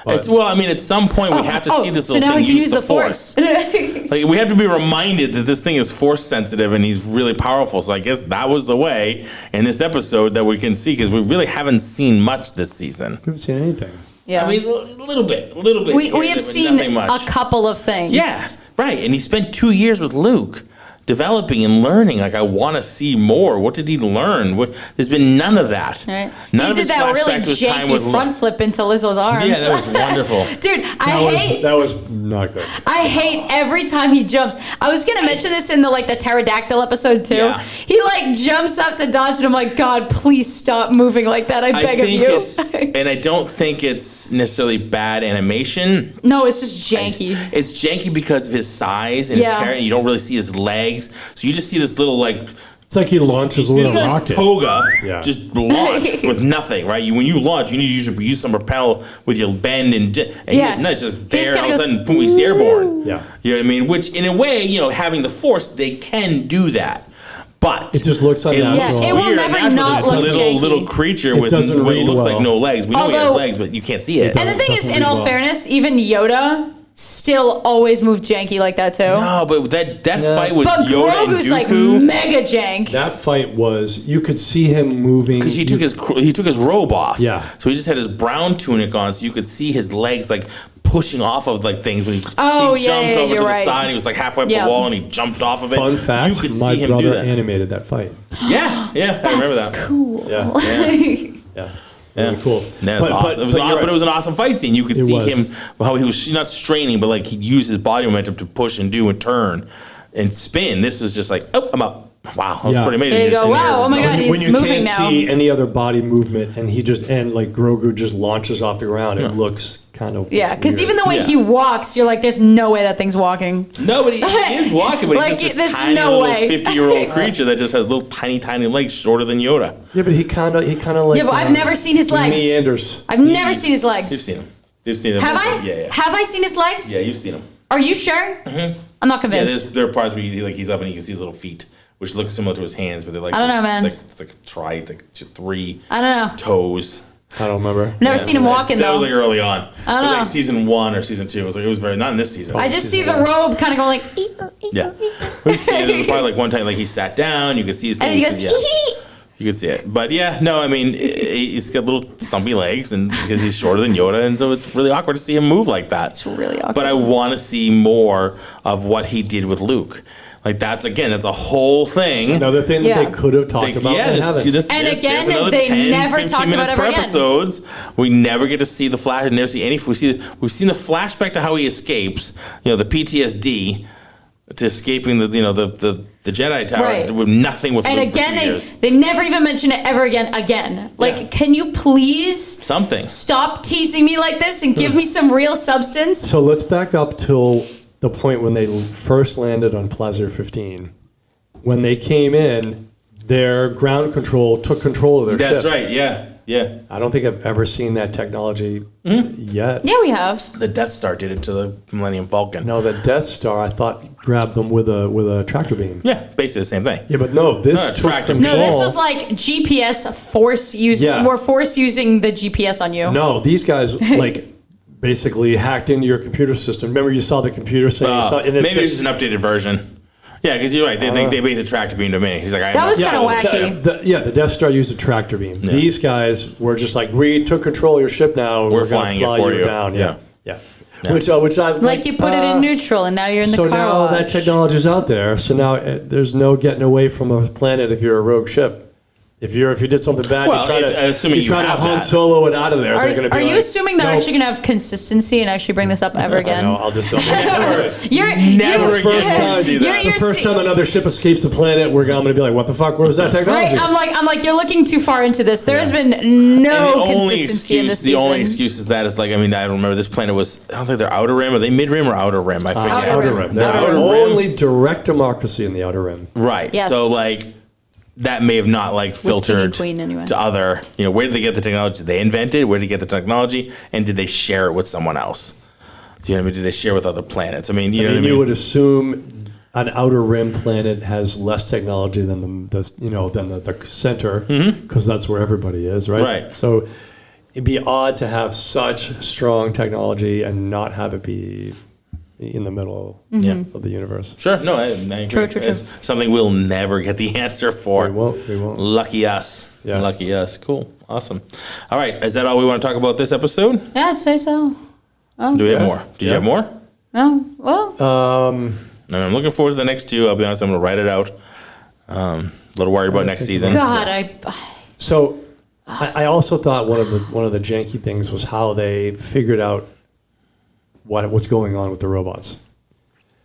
Well, I mean, at some point we have to see this so little now thing we can use the force. Like we have to be reminded that this thing is force sensitive and he's really powerful. So I guess that was the way in this episode that we can see because we really haven't seen much this season. We haven't seen anything. Yeah. I mean, a little bit. we here, have but seen nothing much. a couple of things. Yeah, right. And he spent 2 years with Luke, developing and learning. Like I want to see more. What did he learn? There's been none of that. Right. None He of did his that really flashback to his time with janky front flip into Lizzo's arms. Yeah, that was wonderful. Dude, I That was not good. hate every time he jumps. I was gonna mention this in the pterodactyl episode too. Yeah. He like jumps up to dodge, and I'm like, God, please stop moving like that. I beg of you. And I don't think it's necessarily bad animation. No, it's just janky. It's janky because of his size and his Yeah. character. And you don't really see his legs, so you just see this little like It's like he launches a this little rocket. toga Yeah. just launch with nothing, right? When you launch, you need to use some propel with your bend and Yeah. he's just He just there, and all kinda of a sudden, goes, boom, he's airborne. Yeah. You know what I mean? Which, in a way, having the force, they can do that. But It just looks unnatural. Yes, it will weird, never natural. not This look little, janky. little creature It with doesn't what read looks well. like no legs. We know he has Although- legs, but you can't see it. And the thing is, doesn't in read all well. fairness, even Yoda still always moved janky like that too. No, but that fight with But Yoda and Grogu's like Dooku, mega jank. That fight was, you could see him moving. because he took his robe off. Yeah. So he just had his brown tunic on, so you could see his legs like pushing off of like things when he Oh, jumped yeah, over you're to the right. side. He was like halfway up Yeah. the wall and he jumped off of it. Fun fact, you could my see him do brother that. animated that fight. Yeah, I remember that. Cool. Yeah. Yeah. Yeah. Really cool. Yeah, it's awesome. But it was an awesome fight scene. You could see was. him how he was not straining, but like he'd use his body momentum to push and do and turn. and spin. This was just like, oh, I'm up. Wow, that was pretty amazing. There you go. Wow, oh my God, he's moving now. When you can't see any other body movement, and like Grogu just launches off the ground, it looks kind of because even the way he walks, you're like, there's no way that thing's walking. No, but he is walking, but like, he's just this tiny little 50-year-old creature that just has little tiny legs shorter than Yoda. Yeah, but he kind of like. Yeah, but I've never seen his legs. Meanders. I've never seen his legs. You've seen him. You've seen him. Have I? Yeah. Have I seen his legs? Yeah, you've seen him. Are you sure? Mm-hmm. I'm not convinced. Yeah, there are parts where he's up and you can see his little feet, which look similar to his hands, but they're like I don't know, man. It's like three. I don't know. Toes. I don't remember. Never seen him walking though. That was like early on. I don't know. Like season 1 or season 2. It was very not in this season. I just see the robe kind of going like. Yeah. We've seen it. There was probably like one time like he sat down. You could see his and things. he goes. You could see it, but yeah, no. I mean, he's got little stumpy legs, and because he's shorter than Yoda, and so it's really awkward to see him move like that. It's really awkward. But I want to see more of what he did with Luke. Like that's a whole thing. Another thing that they could have talked about. And again, they never talked about it ever again. Episodes. We never get to see the flash. Never see any. We've seen the flashback to how he escapes. The PTSD. To escaping the Jedi Tower with nothing with and Luke again they never even mention it ever again. Like, can you please stop teasing me like this and give me some real substance? So let's back up till the point when they first landed on Plaza 15. When they came in, their ground control took control of their ship. That's right. Yeah. I don't think I've ever seen that technology yet. Yeah, we have. The Death Star did it to the Millennium Falcon. No, the Death Star, I thought, grabbed them with a tractor beam. Yeah, basically the same thing. Yeah, but no, this took control. No, this was like GPS force using. Yeah. We're force using the GPS on you. No, these guys like basically hacked into your computer system. Remember, you saw the computer saying maybe it's just an updated version. Yeah, because you're right. They based a tractor beam to me. He's like, that was kind of wacky. The Death Star used a tractor beam. Yeah. These guys were just like, we took control of your ship now. We're flying gonna fly it for you down. Yeah. Which I like you put it in neutral, and now you're in the car. So now that technology's out there. So now there's no getting away from a planet if you're a rogue ship. If you did something bad, you're trying to Han Solo it out of there. Are you assuming they're actually going to have consistency and actually bring this up ever again? No, I'll just never the first time another ship escapes the planet, we're going to be like, what the fuck? Where's that technology? Right? I'm like, you're looking too far into this. There has been no consistency in this season. The only excuse is that it's like, I don't remember, this planet was, I don't think they're outer rim. Are they mid rim or outer rim? I forget. Outer rim. They're only direct democracy in the outer rim. Right. Yes. So like, that may have not filtered to other, where did they get the technology? Did they invent it? Where did they get the technology? And did they share it with someone else? Do you know what I mean? Did they share with other planets? You would assume an outer rim planet has less technology than the center, because that's where everybody is, right? Right. So it'd be odd to have such strong technology and not have it be in the middle of the universe. Sure. No, I agree. True. It's something we'll never get the answer for. We won't. Lucky us. Yeah. Lucky us. Cool. Awesome. All right. Is that all we want to talk about this episode? Yeah, I'd say so. Do we have more? Did you have more? No. Well. I'm looking forward to the next two. I'll be honest. I'm going to write it out. A little worried about next season. God, So, I also thought one of the janky things was how they figured out what's going on with the robots.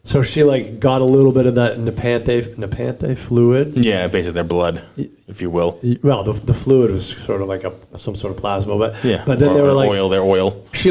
So she got a little bit of that Nepanthe fluid. Yeah, basically their blood, if you will. Well, the fluid was sort of like some sort of plasma, but then they were like their oil. She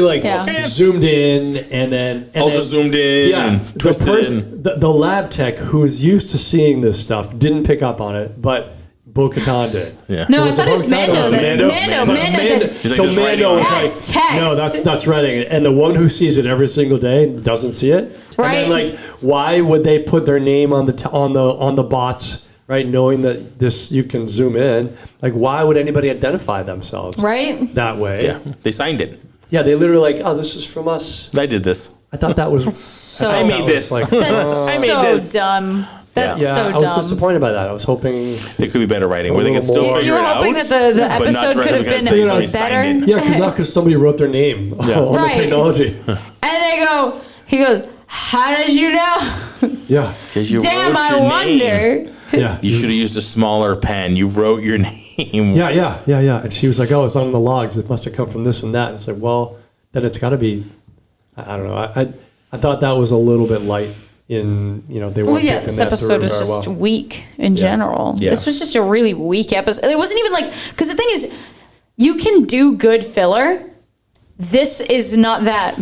zoomed in and then zoomed in. Yeah, and twisted the lab tech who was used to seeing this stuff didn't pick up on it, but Bo-Katan did. Yeah. No, I thought it was Mando. Mando did. So Mando was like, no, that's writing. And the one who sees it every single day doesn't see it. Right. And then why would they put their name on the bots, right? Knowing that you can zoom in. Why would anybody identify themselves that way? Yeah, they signed it. Yeah, they literally this is from us. I did this. I thought that was. I made this. That's so dumb. That's so dumb. I was disappointed by that. I was hoping it could be better writing, where they could still figure it out. You were hoping that the episode could have been better. Yeah, because somebody wrote their name on the technology. And he goes, how did you know? Yeah. Damn, I wonder. Yeah. You should have used a smaller pen. You wrote your name. Yeah. And she was like, oh, it's on the logs. It must have come from this and that. And it's like, well, then it's got to be, I don't know. I thought that was a little bit light. in they weren't. Well, this episode was just weak in general. Yeah. This was just a really weak episode. It wasn't even because the thing is, you can do good filler. This is not that.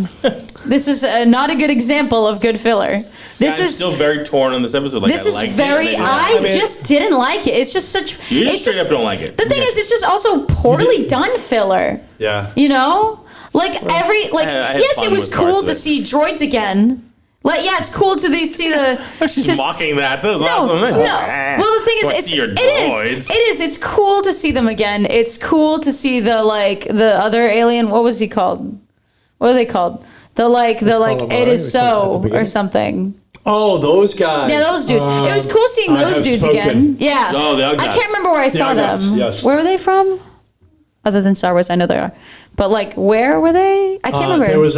This is not a good example of good filler. This is still very torn on this episode. This is very. I just didn't like it. It's just such. You just straight up don't like it. The thing is, it's just also poorly done filler. Yeah. Yes, it was cool to see droids again. It's cool to see the. She's mocking that. That was awesome. No. Well, the thing is, it is. It's cool to see them again. It's cool to see the other alien. What was he called? What are they called? It is so or something. Oh, those guys. Yeah, those dudes. It was cool seeing those dudes again. Yeah. Oh, the Ugnuts. I can't remember where I saw them. Yes. Where were they from? Other than Star Wars, I know they are. But where were they? I can't remember. There was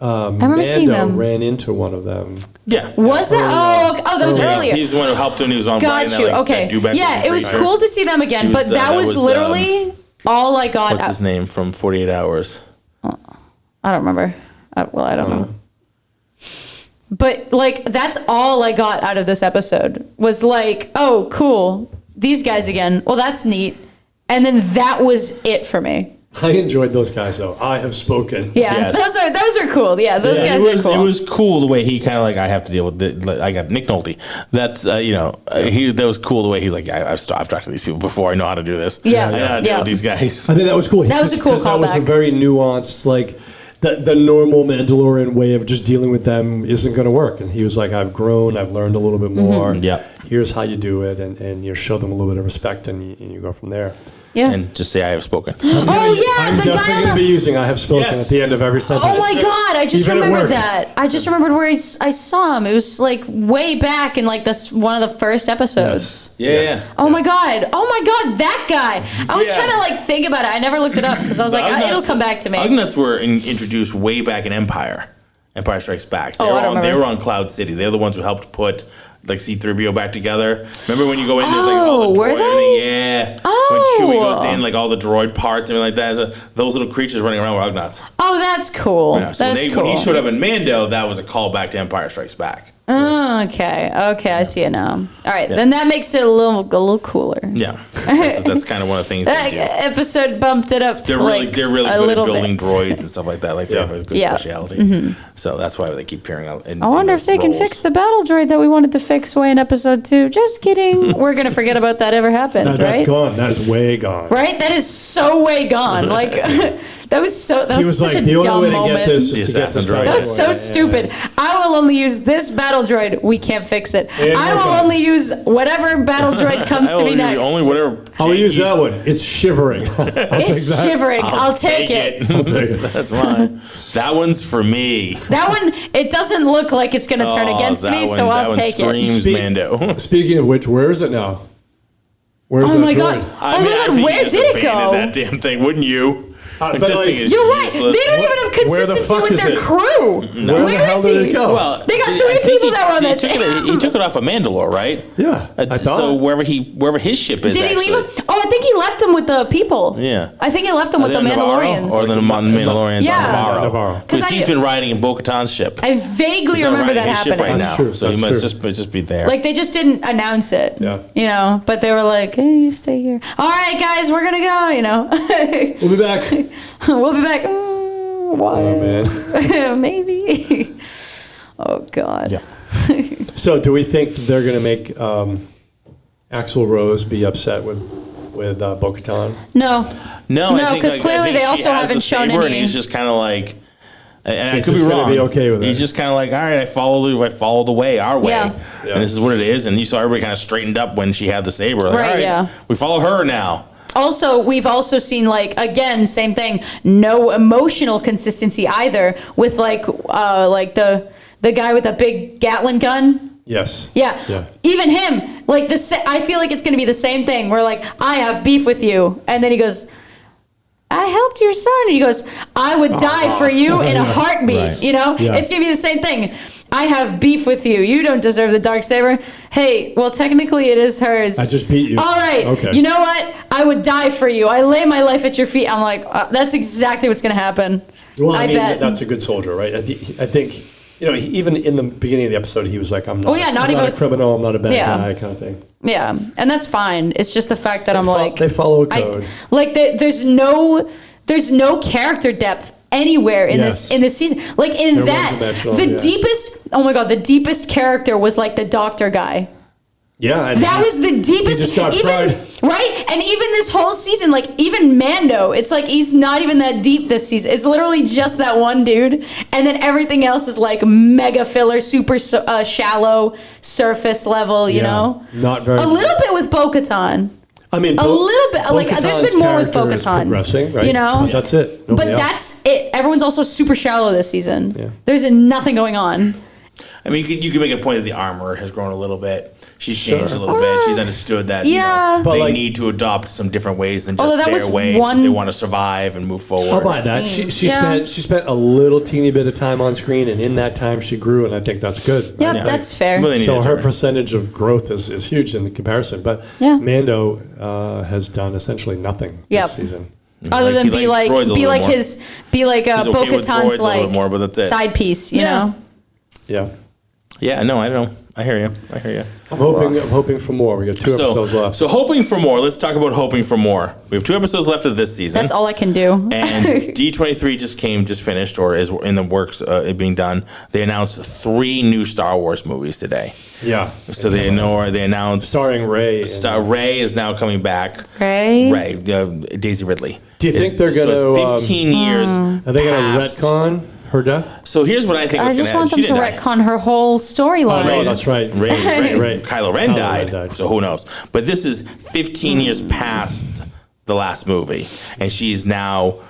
Mando ran into one of them. Yeah. Was that? Oh, that was earlier. He's the one who helped him. He was on. Got you. Okay. Yeah, it was cool to see them again, but that was literally all I got. What's his name from 48 Hours? I don't remember. I don't know. But that's all I got out of this episode was oh, cool, these guys again. Well, that's neat. And then that was it for me. I enjoyed those guys though. I have spoken. Yeah, yes. those are cool. Yeah, those guys are cool. It was cool the way he kind of I have to deal with it. I got Nick Nolte. That's that was cool the way he's I've talked to these people before. I know how to do this. Yeah, I know how to deal with these guys. I think that was cool. That was a cool callback. That was a very nuanced the normal Mandalorian way of just dealing with them isn't going to work. And he was I've grown, I've learned a little bit more. Yeah. Here's how you do it, and you show them a little bit of respect, and you go from there. Yeah. And just say I have spoken. I'm definitely going to be using I have spoken at the end of every sentence. Oh my God, I just remembered that. I just remembered where I saw him. It was way back in this one of the first episodes. Yes. Yeah. Oh my God, that guy. I was trying to think about it. I never looked it up because I was it'll come back to me. Ugnuts were introduced way back in Empire Strikes Back. They were on Cloud City. They're the ones who helped put C-3PO back together. Remember when you go in, there's all the droid. Were they? Yeah. When Chewie goes in, all the droid parts and everything like that. So those little creatures running around were Ugnuts. Oh, that's cool. Yeah, so when he showed up in Mando, that was a callback to Empire Strikes Back. Okay, I see it now. All right, then that makes it a little cooler. Yeah, that's kind of one of the things they do. Episode bumped it up. They're really good at building droids and stuff like that. They have a good speciality. Mm-hmm. So that's why they keep appearing out. I wonder if they can fix the battle droid that we wanted to fix way in episode 2. Just kidding. We're gonna forget about that ever happened. No, that's gone. That is way gone. Right? That is so way gone. That was so. That was such a the dumb only way moment. to get this is to get this right. That was so stupid. I will only use this battle droid. We can't fix it. I will only use whatever battle droid comes to me next. I'll use that one. It's shivering. It's shivering. I'll take it. I'll take it. That's mine. That one's for me. That one, it doesn't look like it's going to turn against me, so I'll take it. Mando. Speaking of which, where is it now? Where's that droid? I mean, where did it go? That damn thing, wouldn't you? This thing is you're right. Useless. They don't even have consistency with their crew. No. Where the hell did it go? Well, they got 3 people that were on that ship. He took it off of Mandalore, right? Yeah, I thought. So wherever his ship is. Did he leave him? Oh, I think he left him with the people. Yeah. I think he left him with the Mandalorians. Or the Mandalorians on Navarro. Because he's been riding in Bo-Katan's ship. I vaguely remember that happening. Right now. True. So he must just be there. They just didn't announce it. Yeah. But they were like, hey, you stay here. All right, guys, we're going to go, We'll be back. We'll be back. Why? Oh, man. Maybe. Oh, God. Yeah. So do we think they're going to make Axl Rose be upset with Bo-Katan? No, I because clearly they also haven't shown any. And he's just kind of like, and I He's could be just wrong. gonna be okay with it. He's just kind of like, all right, I follow the way, our way, Yeah. and this is what it is. And you saw everybody kind of straightened up when she had the saber. Like, Right, all right, yeah. we follow her now. Also, we've also seen again, same thing. No emotional consistency either with the guy with the big Gatling gun. Yes. Yeah. Even him, I feel like it's going to be the same thing. Where I have beef with you, and then he goes, I helped your son. And he goes, I would die for you in a heartbeat. Right. Yeah. It's going to be the same thing. I have beef with you. You don't deserve the Darksaber. Hey, well, technically it is hers. I just beat you. All right. Okay. You know what? I would die for you. I lay my life at your feet. I'm like, that's exactly what's going to happen. Well, I mean, bet. that's a good soldier, right? I think even in the beginning of the episode, he was like, I'm not a criminal, I'm not a bad guy kind of thing. Yeah, and that's fine. It's just the fact that they follow a code. There's no character depth anywhere in this season. Like in the deepest character was like the doctor guy. Yeah, that was the deepest. He just got fried. Right? And even this whole season, like even Mando, it's like he's not even that deep this season. It's literally just that one dude, and then everything else is like mega filler, super shallow, surface level. You know, not very. A little bit with Bo-Katan. I mean, a little bit. Like there's been more with Bo-Katan. Progressing, right? You know, but that's it. That's it. Everyone's also super shallow this season. Yeah. There's nothing going on. I mean, you can make a point that the armor has grown a little bit. She's changed a little bit. She's understood that they need to adopt some different ways than just their way if they want to survive and move forward. How about that? She spent a little teeny bit of time on screen, and in that time she grew, and I think that's good. Yeah, that's fair. So her percentage of growth is huge in the comparison. But Mando has done essentially nothing this season. Other than be like Bo-Katan's like side piece, you know? Yeah. Yeah, no, I don't know. I hear you. I'm hoping for more. We got 2 episodes left. So hoping for more. Let's talk about hoping for more. We have 2 episodes left of this season. That's all I can do. And D23 just finished, or is in the works being done. They announced 3 new Star Wars movies today. Yeah. So they announced starring Rey. Rey is now coming back. Rey, Daisy Ridley. Do you think they're going to? So it's 15 years. Are they going to retcon her death? So here's what I think is going to happen. I just want them to retcon her whole storyline. Oh, that's right. Rey. Kylo Ren died, so who knows? But this is 15 years past the last movie, and she's now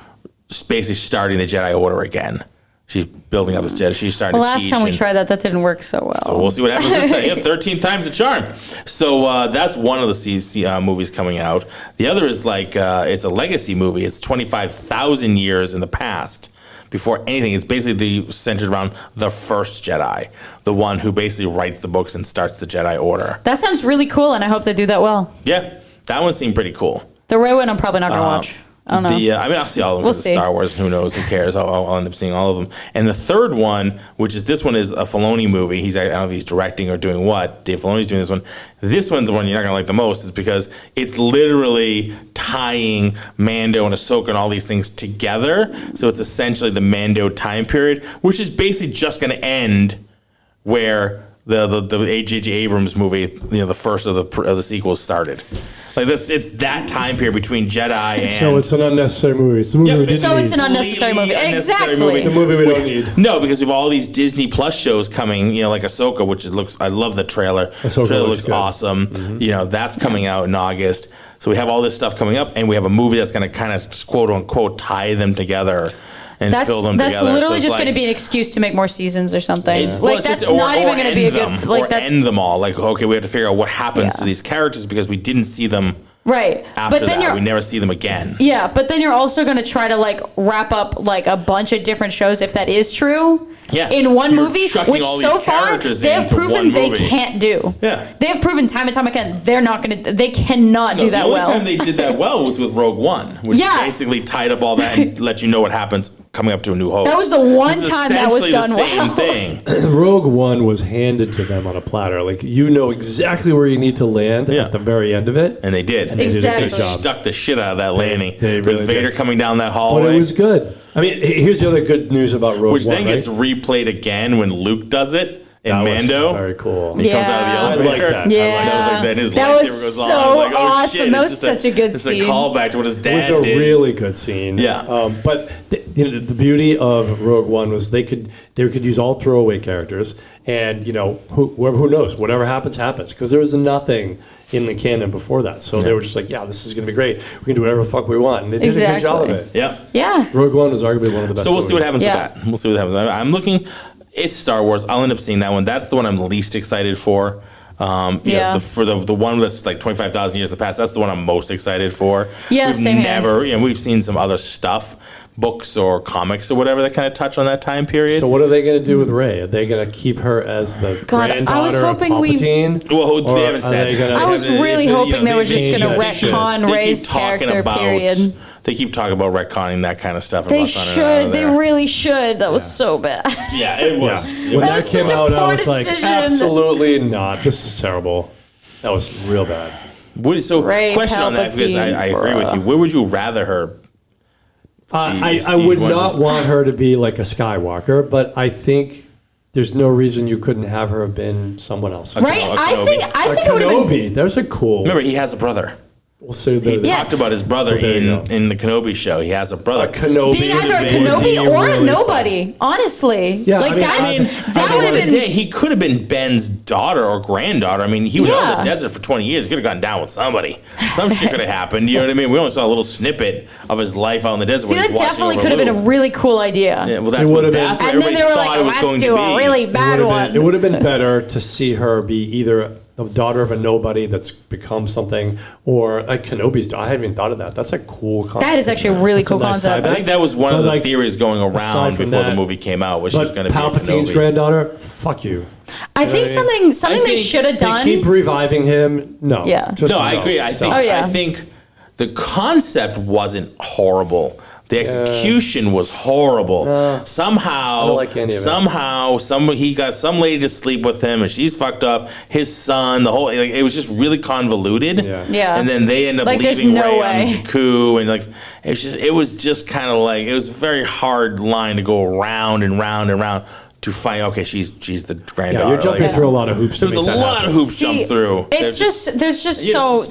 basically starting the Jedi Order again. She's building up this Jedi. She's starting to teach. Last time we tried that didn't work so well. So we'll see what happens this time. Yeah, 13 times the charm. So that's one of the movies coming out. The other is it's a legacy movie. It's 25,000 years in the past. Before anything, it's basically centered around the first Jedi, the one who basically writes the books and starts the Jedi Order. That sounds really cool, and I hope they do that well. Yeah, that one seemed pretty cool. The Rey one, I'm probably not going to watch. I don't know. I'll see all of them because it's Star Wars. Who knows? Who cares? I'll end up seeing all of them. And the third one, this one is a Filoni movie. I don't know if he's directing or doing what. Dave Filoni's doing this one. This one's the one you're not going to like the most is because it's literally tying Mando and Ahsoka and all these things together. So it's essentially the Mando time period, which is basically just going to end where the J.J. Abrams movie, the first of the sequels started. It's that time period between Jedi and. So it's an unnecessary movie. It's a movie we didn't need. It's an unnecessary movie. Exactly. The movie we don't need. No, because we have all these Disney Plus shows coming. Like Ahsoka, which I love the trailer. Ahsoka the trailer looks awesome. Mm-hmm. That's coming out in August. So we have all this stuff coming up, and we have a movie that's going to kind of quote unquote tie them together. And fill them together. That's literally just going to be an excuse to make more seasons or something. That's not even going to be a good. End them all. We have to figure out what happens to these characters because we didn't see them. Right. After that, we never see them again. Yeah, but then you're also going to try to wrap up a bunch of different shows if that is true. Yeah. In one movie, which so far they have proven they can't do. Yeah. They have proven time and time again they cannot do that well. The only time they did that well was with Rogue One, which basically tied up all that and let you know what happens coming up to A New Hope. That was the one time that was done well. Thing. Rogue One was handed to them on a platter. You know exactly where you need to land at the very end of it. And they did. And they did a good job. Stuck the shit out of that landing. They really with Vader coming down that hallway. But it was good. I mean, here's the other good news about Rogue One. Which then gets replayed again when Luke does it in Mando. Very cool. He comes out of the elevator. I like that. Yeah. That was so awesome. That was such a good scene. It's a callback to what his dad did. It was a really good scene. Yeah. But the beauty of Rogue One was they could use all throwaway characters, and who knows, whatever happens because there was nothing in the canon before that. So they were just like, this is going to be great. We can do whatever the fuck we want. And they did a good job of it. Yeah. Yeah. Rogue One was arguably one of the best. So we'll see what happens with that. We'll see what happens. I'm looking. It's Star Wars. I'll end up seeing that one. That's the one I'm least excited for. For the one that's 25,000 years in the past, that's the one I'm most excited for. Yeah, same here. We've seen some other stuff, books or comics or whatever that kind of touch on that time period. So what are they going to do with Rey? Are they going to keep her as the granddaughter of Palpatine? Well, they haven't said. I was really hoping they were just going to retcon Rey's character, period. they keep talking about retconning that kind of stuff. They should. They really should. That was so bad. Yeah, it was. When that came out, I was like, decision. absolutely not. This is terrible. That was real bad. So, question on that, because I agree with you. Where would you rather her? I would not want her to be like a Skywalker, but I think there's no reason you couldn't have her have been someone else. Right? I think it would have been. There's a cool. Remember, he has a brother. We'll say he talked about his brother in the Kenobi show. He has a brother. Kenobi. Being either a Kenobi or a nobody, honestly. Yeah, that would have been. He could have been Ben's daughter or granddaughter. I mean, he was out in the desert for 20 years. He could have gone down with somebody. Some shit could have happened. You know what I mean? We only saw a little snippet of his life out in the desert. See, that definitely could have been a really cool idea. Yeah, well, that's what everybody and then they were like, let's do a really bad one. It would have been better to see her be either the daughter of a nobody that's become something, or like Kenobi's daughter. I hadn't even thought of that. That's a cool concept. That is actually a really cool concept. I think that was one of the theories going around before the movie came out, was she's going to be Palpatine's granddaughter. Fuck you. I think something they should have done. They keep reviving him. No. Yeah. I agree. I think the concept wasn't horrible. The execution was horrible. Somehow, I don't like any of it. He got some lady to sleep with him, and she's fucked up. His son, it was just really convoluted. Yeah. And then they end up leaving Rey on Jakku, and it was just kind of like, it was a very hard line to go around and round and round to find. Okay, she's the granddaughter. Yeah, you're jumping through a lot of hoops. There was a lot of hoops jumped through. There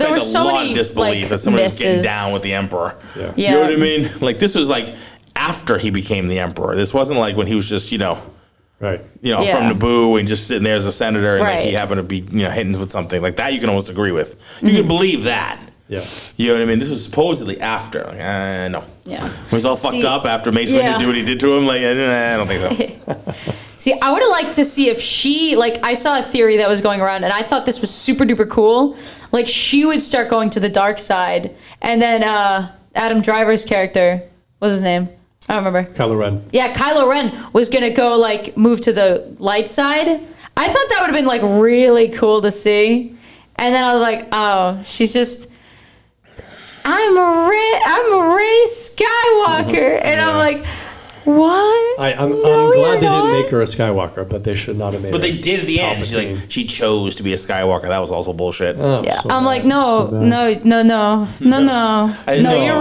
were so many disbelief that somebody was getting down with the Emperor. Yeah. You know what I mean? Like, this was like after he became the Emperor. This wasn't like when he was just right. From Naboo and just sitting there as a senator and like he happened to be hitting with something like that. You can almost agree with. You can believe that. Yeah. You know what I mean? This was supposedly after. Like, no. Yeah. He was all fucked up after Mace Windu did what he did to him. Like, I don't think so. See, I would have liked to see if she, I saw a theory that was going around, and I thought this was super duper cool. Like, she would start going to the dark side, and then Adam Driver's character, what's his name? I don't remember. Kylo Ren. Yeah, Kylo Ren was gonna go move to the light side. I thought that would have been really cool to see, and then I was like, oh, she's just. I'm a Rey Skywalker, and I'm like, what? I'm glad they didn't make her a Skywalker, but they should not have made her. But they did at the end. She's like, she chose to be a Skywalker. That was also bullshit. Oh, yeah, so I'm like, no, you're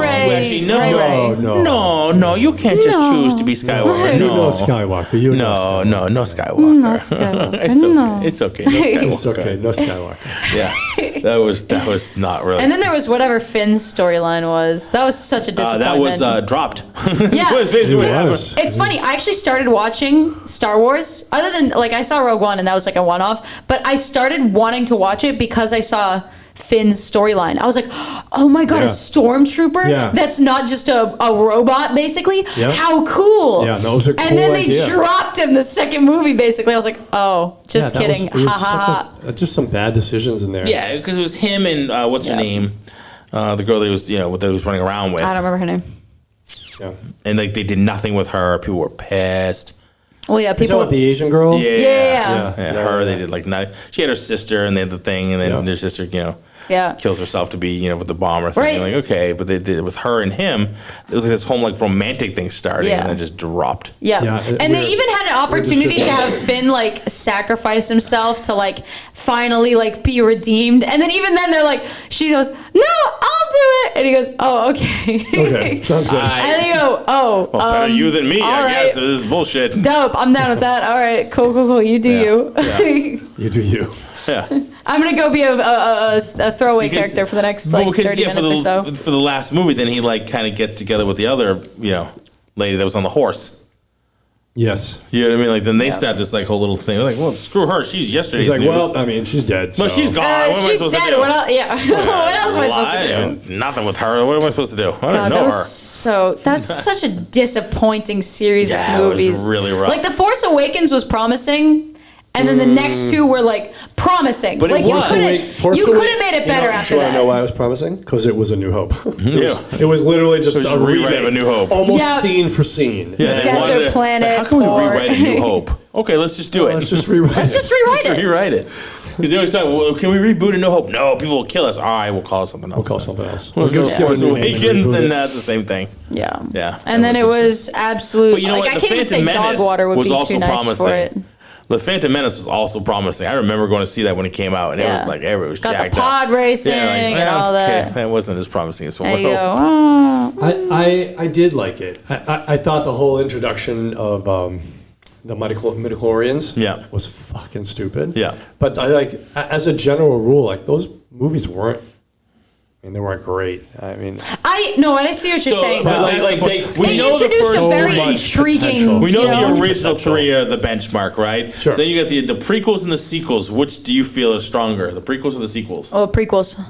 Rey. Actually, no, you can't just choose to be Skywalker. You know Skywalker. No Skywalker. No Skywalker. It's okay. No Skywalker. It's okay. No Skywalker. Yeah, that was not really. And then there was whatever Finn's storyline was. That was such a disappointment. That was dropped. Yeah. It's funny. I actually started watching Star Wars. Other than I saw Rogue One, and that was a one-off. But I started wanting to watch it because I saw Finn's storyline. I was like, oh my god, a stormtrooper that's not just a robot, basically. Yeah. How cool! Yeah, those are cool. And then they dropped him the second movie. Basically, I was like, oh, just kidding. Just some bad decisions in there. Yeah, because it was him and what's her name, the girl that he was running around with. I don't remember her name. Yeah. And they did nothing with her. People were pissed. Well, yeah, people. Is that the Asian girl? Yeah. They did nothing. She had her sister, and they had the thing, and then their sister, kills herself to be, with the bomber thing. Right. Like, okay, but they did it with her and him. It was like this whole romantic thing starting, and then just dropped. Yeah. And they even had an opportunity to have Finn sacrifice himself to finally be redeemed. And then even then she goes, no, I'll do it. And he goes, oh, okay. Okay, sounds good. And they go, oh, well, better you than me, I guess. This is bullshit. Dope. I'm down with that. All right, cool. You do you. Yeah. You do you. Yeah. I'm gonna go be a throwaway character for the next 30 minutes or so. For the last movie, then he kind of gets together with the other lady that was on the horse. Yes. You know what I mean? Then they start this whole little thing. They're like, well, screw her. She's yesterday's news. He's well, I mean, she's dead. But she's gone. What am I supposed to do? What else? Yeah. What else am I supposed to do? Nothing with her. What am I supposed to do? I don't know her. That's such a disappointing series of movies. It was really rough. The Force Awakens was promising. and then the next two were like promising. But like you could have made it better after that. that. Do I know why it was promising? Because it was A New Hope. Yeah. It was literally just a rewrite of A New Hope, almost scene for scene. Yeah, Desert Planet. How can we rewrite A New Hope? Okay, let's just do it. Let's just rewrite it. Rewrite it. Because they always talk, well, can we reboot A New Hope? No, people will kill us. All right, we'll call it something else. We'll go Force Awakens, and that's the same thing. Yeah. Yeah. And then it was absolute. But you know what? I can't even say dog water would be too nice for it. The Phantom Menace was also promising. I remember going to see that when it came out, and it was like everyone was jacked up. Got the pod racing and all that. That wasn't as promising as There you go. I did like it. I thought the whole introduction of the midichlorians was fucking stupid. Yeah. But I like, as a general rule, like those movies weren't. I mean, they weren't great. I mean, I see what you're saying. But they introduced a very intriguing. We know the original three are the benchmark, right? Sure. So then you got the prequels and the sequels. Which do you feel is stronger, the prequels or the sequels? Oh, prequels.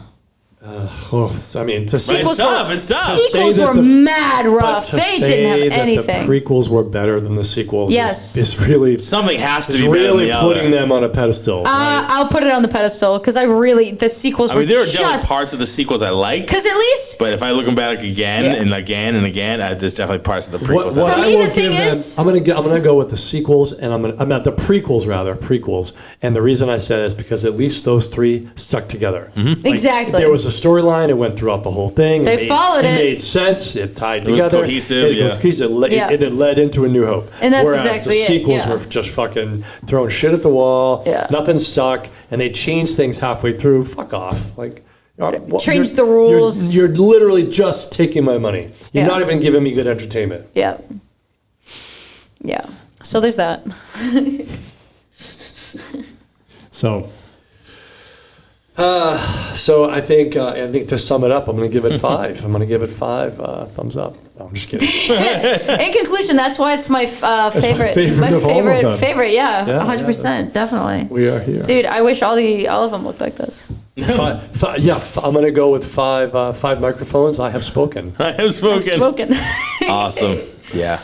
I mean, to say it's tough. Sequels were mad rough. They didn't have anything. The prequels were better than the sequels. Yes, is really something has to be really better putting them on a pedestal. Right? I'll put it on the pedestal because the sequels were. There are definitely parts of the sequels I like. Because at least, but if I look back again and again and again, there's definitely parts of the prequels. For me, the thing is, I'm gonna go with the sequels, and I'm at the prequels. And the reason I said it is because at least those three stuck together. Mm-hmm. Exactly. There was a storyline. It went throughout the whole thing. They followed it. It made sense. It tied together. It was cohesive. It was cohesive. It had led into A New Hope. And that's Whereas exactly the sequels were just fucking throwing shit at the wall. Yeah. Nothing stuck, and they changed things halfway through. Fuck off. Like, change the rules. You're literally just taking my money. You're not even giving me good entertainment. Yeah. Yeah. So there's that. So I think to sum it up, I'm going to give it 5. I'm going to give it 5 thumbs up. No, I'm just kidding. In conclusion, that's why it's my favorite. My favorite. Yeah, 100%, definitely. We are here, dude. I wish all of them looked like this. I'm going to go with 5 microphones. I have spoken. Awesome. Yeah.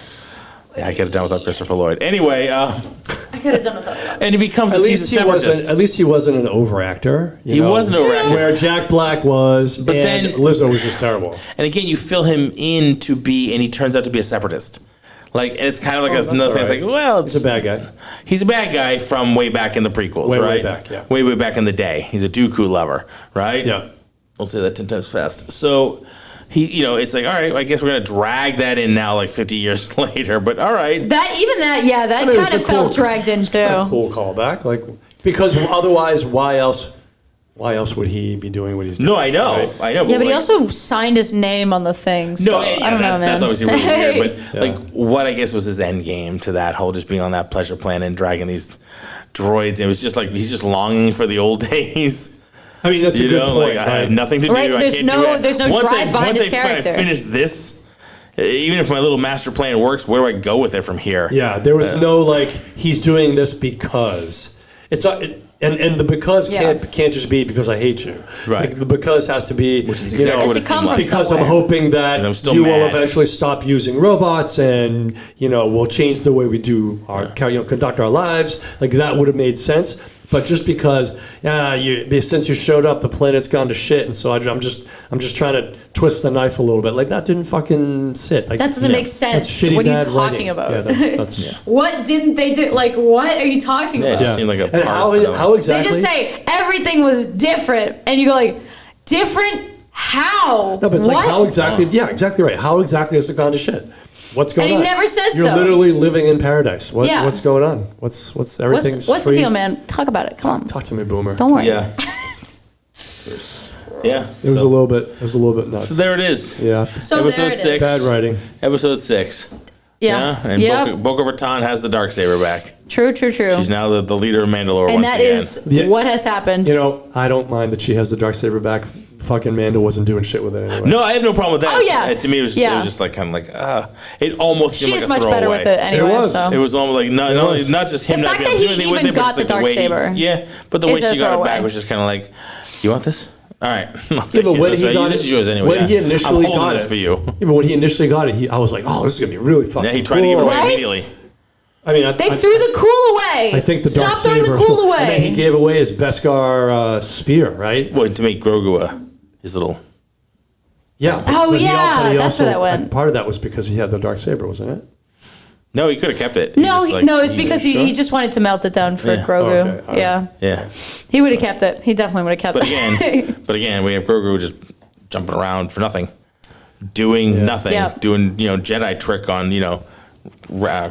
Yeah, I could have done without Christopher Lloyd. Anyway, I could have done without him. And he becomes at least he wasn't an overactor. He was an overactor. Where Jack Black was, but then Lizzo was just terrible. And again, you fill him in to be, and he turns out to be a separatist. Like, and it's kind of like another thing. It's like, well, he's a bad guy. He's a bad guy from way back in the prequels, right? Way back, yeah. Way back in the day. He's a Dooku lover, right? Yeah. We'll say that 10 times fast. So. It's like, all right, I guess we're going to drag that in now, like 50 years later, but all right. That kind of felt dragged in too. A cool callback, like, because otherwise, why else would he be doing what he's doing? No, I know. Right? I know. Yeah, but he also signed his name on the thing. So I don't know, man. That's obviously really weird, but like, what I guess was his end game to that whole just being on that pleasure planet and dragging these droids. It was just like, he's just longing for the old days. I mean, that's a good point. Like, I have nothing to do. Right? There's no drive behind his character. Once I finish this, even if my little master plan works, where do I go with it from here? Yeah, there was no like he's doing this because it's not. And the because can't just be because I hate you. Right. Like, the because has to be, which is exactly what it seemed like. Because I'm hoping that you will eventually stop using robots and, we'll change the way we do our, conduct our lives. Like, that would have made sense. But just because, since you showed up, the planet's gone to shit, and so I'm just trying to twist the knife a little bit. Like, that didn't fucking sit. Like, that doesn't make sense. That's shitty, what are you bad talking writing. about? Yeah, that's What didn't they do? Like, what are you talking about? It just seemed like a and how exactly? They just say everything was different, and you go like, different how? No, but it's like, how exactly? Yeah, exactly right. How exactly has it gone to shit? What's going on? And he never says You're literally living in paradise. What's going on? What's everything's What's free? the deal, man? Talk about it. Come on. Talk to me, Boomer. Don't worry. Yeah. Yeah. It was a little bit nuts. So there it is. Yeah. So Episode 6. Bad writing. Episode 6. Yeah. And Bo-Katan has the Darksaber back. True. She's now the leader of Mandalore and once again. And that is what has happened. I don't mind that she has the Darksaber back. Fucking Mando wasn't doing shit with it anyway. No, I have no problem with that. Oh, yeah. To me, it was just like kind of like, it almost seemed like a throwaway. She's much better with it anyway. It was almost like not just him the not fact being that able to do he anything with even it, got but the Darksaber. Yeah, but the way she got it back was just kind of like, you want this? All right. I'll take but when he got this it, is yours anyway. When he initially got it for you. Even when he initially got it, I was like, oh, this is gonna be really fucking. Yeah, he tried to give it away immediately. I mean, they threw the cool away. I think the Stop throwing the cool away. And then he gave away his Beskar spear, right? Well, to make Grogu his little. Yeah. Oh yeah, that's where that went. Part of that was because he had the Darksaber, wasn't it? No, he could have kept it. No, it's because he just wanted to melt it down for Grogu. Okay, yeah. Yeah. He would have kept it. He definitely would have kept it. But again, we have Grogu just jumping around for nothing, doing nothing, doing Jedi trick on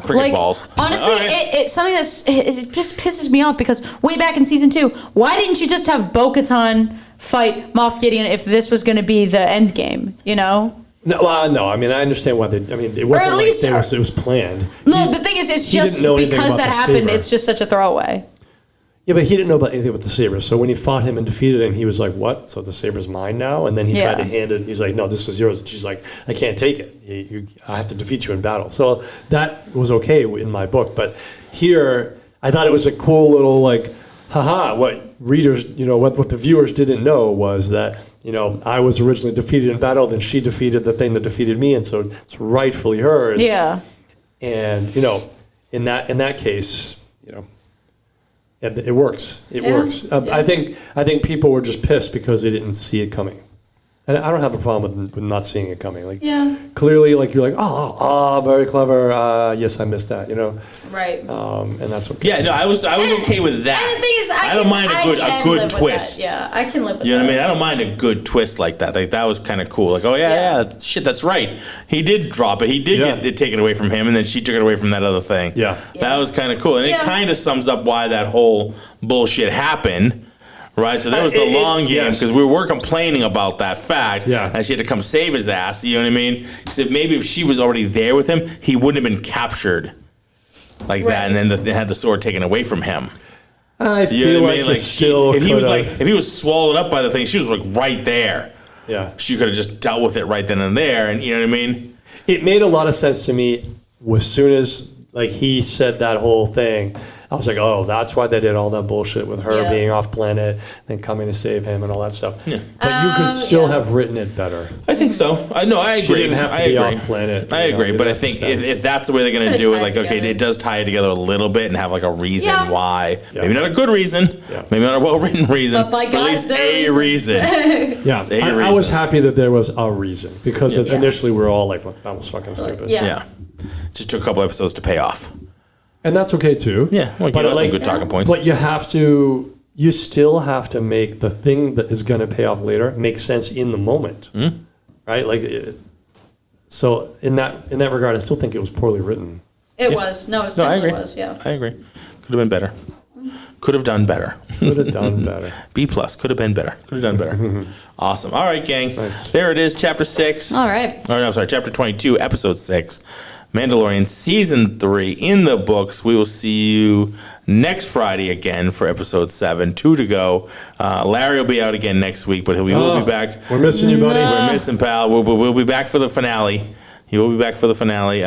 cricket balls. Honestly, it's something it just pisses me off because way back in season 2, why didn't you just have Bo-Katan fight Moff Gideon if this was going to be the end game? No, I mean, I understand why it wasn't it was planned. No, the thing is, it's just because that happened, it's just such a throwaway. Yeah, but he didn't know about anything with the saber. So when he fought him and defeated him, he was like, what? So the saber's mine now? And then he tried to hand it. He's like, no, this is yours. And she's like, I can't take it. I have to defeat you in battle. So that was okay in my book. But here, I thought it was a cool little what readers, what the viewers didn't know was that, I was originally defeated in battle, then she defeated the thing that defeated me, and so it's rightfully hers. Yeah. And, in that case, it works. It works. I think people were just pissed because they didn't see it coming. And I don't have a problem with not seeing it coming. Clearly, you're like, oh, very clever. Yes, I missed that. Right. And that's okay. Yeah, no, I was okay with that. And the thing is, I don't mind a good twist. Yeah, I can live with that. You know what I mean? I don't mind a good twist like that. That was kind of cool. Shit, that's right. He did drop it. He did get it taken away from him, and then she took it away from that other thing. Yeah. That was kind of cool, and it kind of sums up why that whole bullshit happened. Right, so there was the long game because we were complaining about that fact. Yeah, and she had to come save his ass. You know what I mean? Because maybe if she was already there with him, he wouldn't have been captured like that, and then they had the sword taken away from him. I feel if he was swallowed up by the thing, she was right there. Yeah, she could have just dealt with it right then and there, and you know what I mean? It made a lot of sense to me as soon as he said that whole thing. I was like, oh, that's why they did all that bullshit with her being off planet, then coming to save him and all that stuff. Yeah. But you could still have written it better. I think so. I agree. She didn't have to be off planet. I agree, but I think if that's the way they're going to do it, it does tie it together a little bit and have a reason why. Yeah. Maybe not a good reason, maybe not a well-written reason, but at least a reason. Yeah, I was happy that there was a reason because initially we were all like, well, that was fucking stupid. Yeah. Just took a couple episodes to pay off. And that's okay too. Yeah, some good talking points. But you still have to make the thing that is going to pay off later make sense in the moment, right? So in that regard, I still think it was poorly written. It was. No, it definitely was. Yeah, I agree. Could have been better. Could have done better. Could have done better. B+. Could have been better. Could have done better. Awesome. All right, gang. Nice. There it is, Chapter 6. All right. Oh, no, sorry. Chapter 22, Episode 6. Mandalorian Season 3 in the books. We will see you next Friday again for Episode 7. 2 to go. Larry will be out again next week, but we will be back. We're missing you, buddy. We're missing, pal. We'll be back for the finale. He will be back for the finale.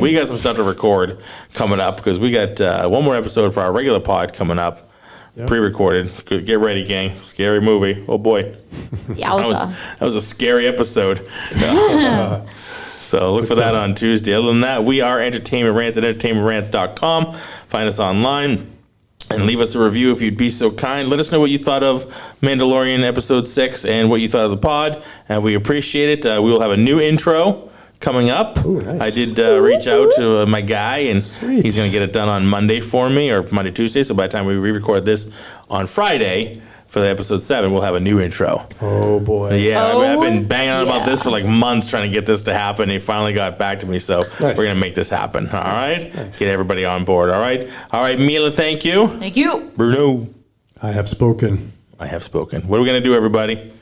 We got some stuff to record coming up because we got one more episode for our regular pod coming up. Yep. Pre-recorded. Get ready, gang. Scary movie. Oh boy. Yowza. That was a scary episode. So look for that on Tuesday. Other than that, we are Entertainment Rants at entertainmentrants.com. Find us online and leave us a review if you'd be so kind. Let us know what you thought of Mandalorian Episode 6 and what you thought of the pod. And we appreciate it. We will have a new intro coming up. Ooh, nice. I did reach out to my guy, and he's going to get it done on Monday for me, or Monday, Tuesday. So by the time we re-record this on Friday for the Episode 7, we'll have a new intro. Oh, boy. Yeah, I've been banging on about this for months trying to get this to happen. He finally got back to me, so we're going to make this happen. All right? Nice. Get everybody on board, all right? All right, Mila, thank you. Thank you. Bruno. I have spoken. I have spoken. What are we going to do, everybody?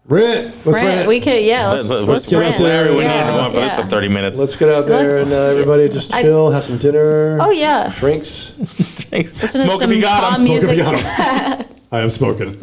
Rant. Let's rant. We could, let's rant. Larry, we need to go on for this for 30 minutes. Let's get out there and everybody just chill, have some dinner. Oh, yeah. Drinks. Smoke if you got them. Smoke if you got them. I have spoken.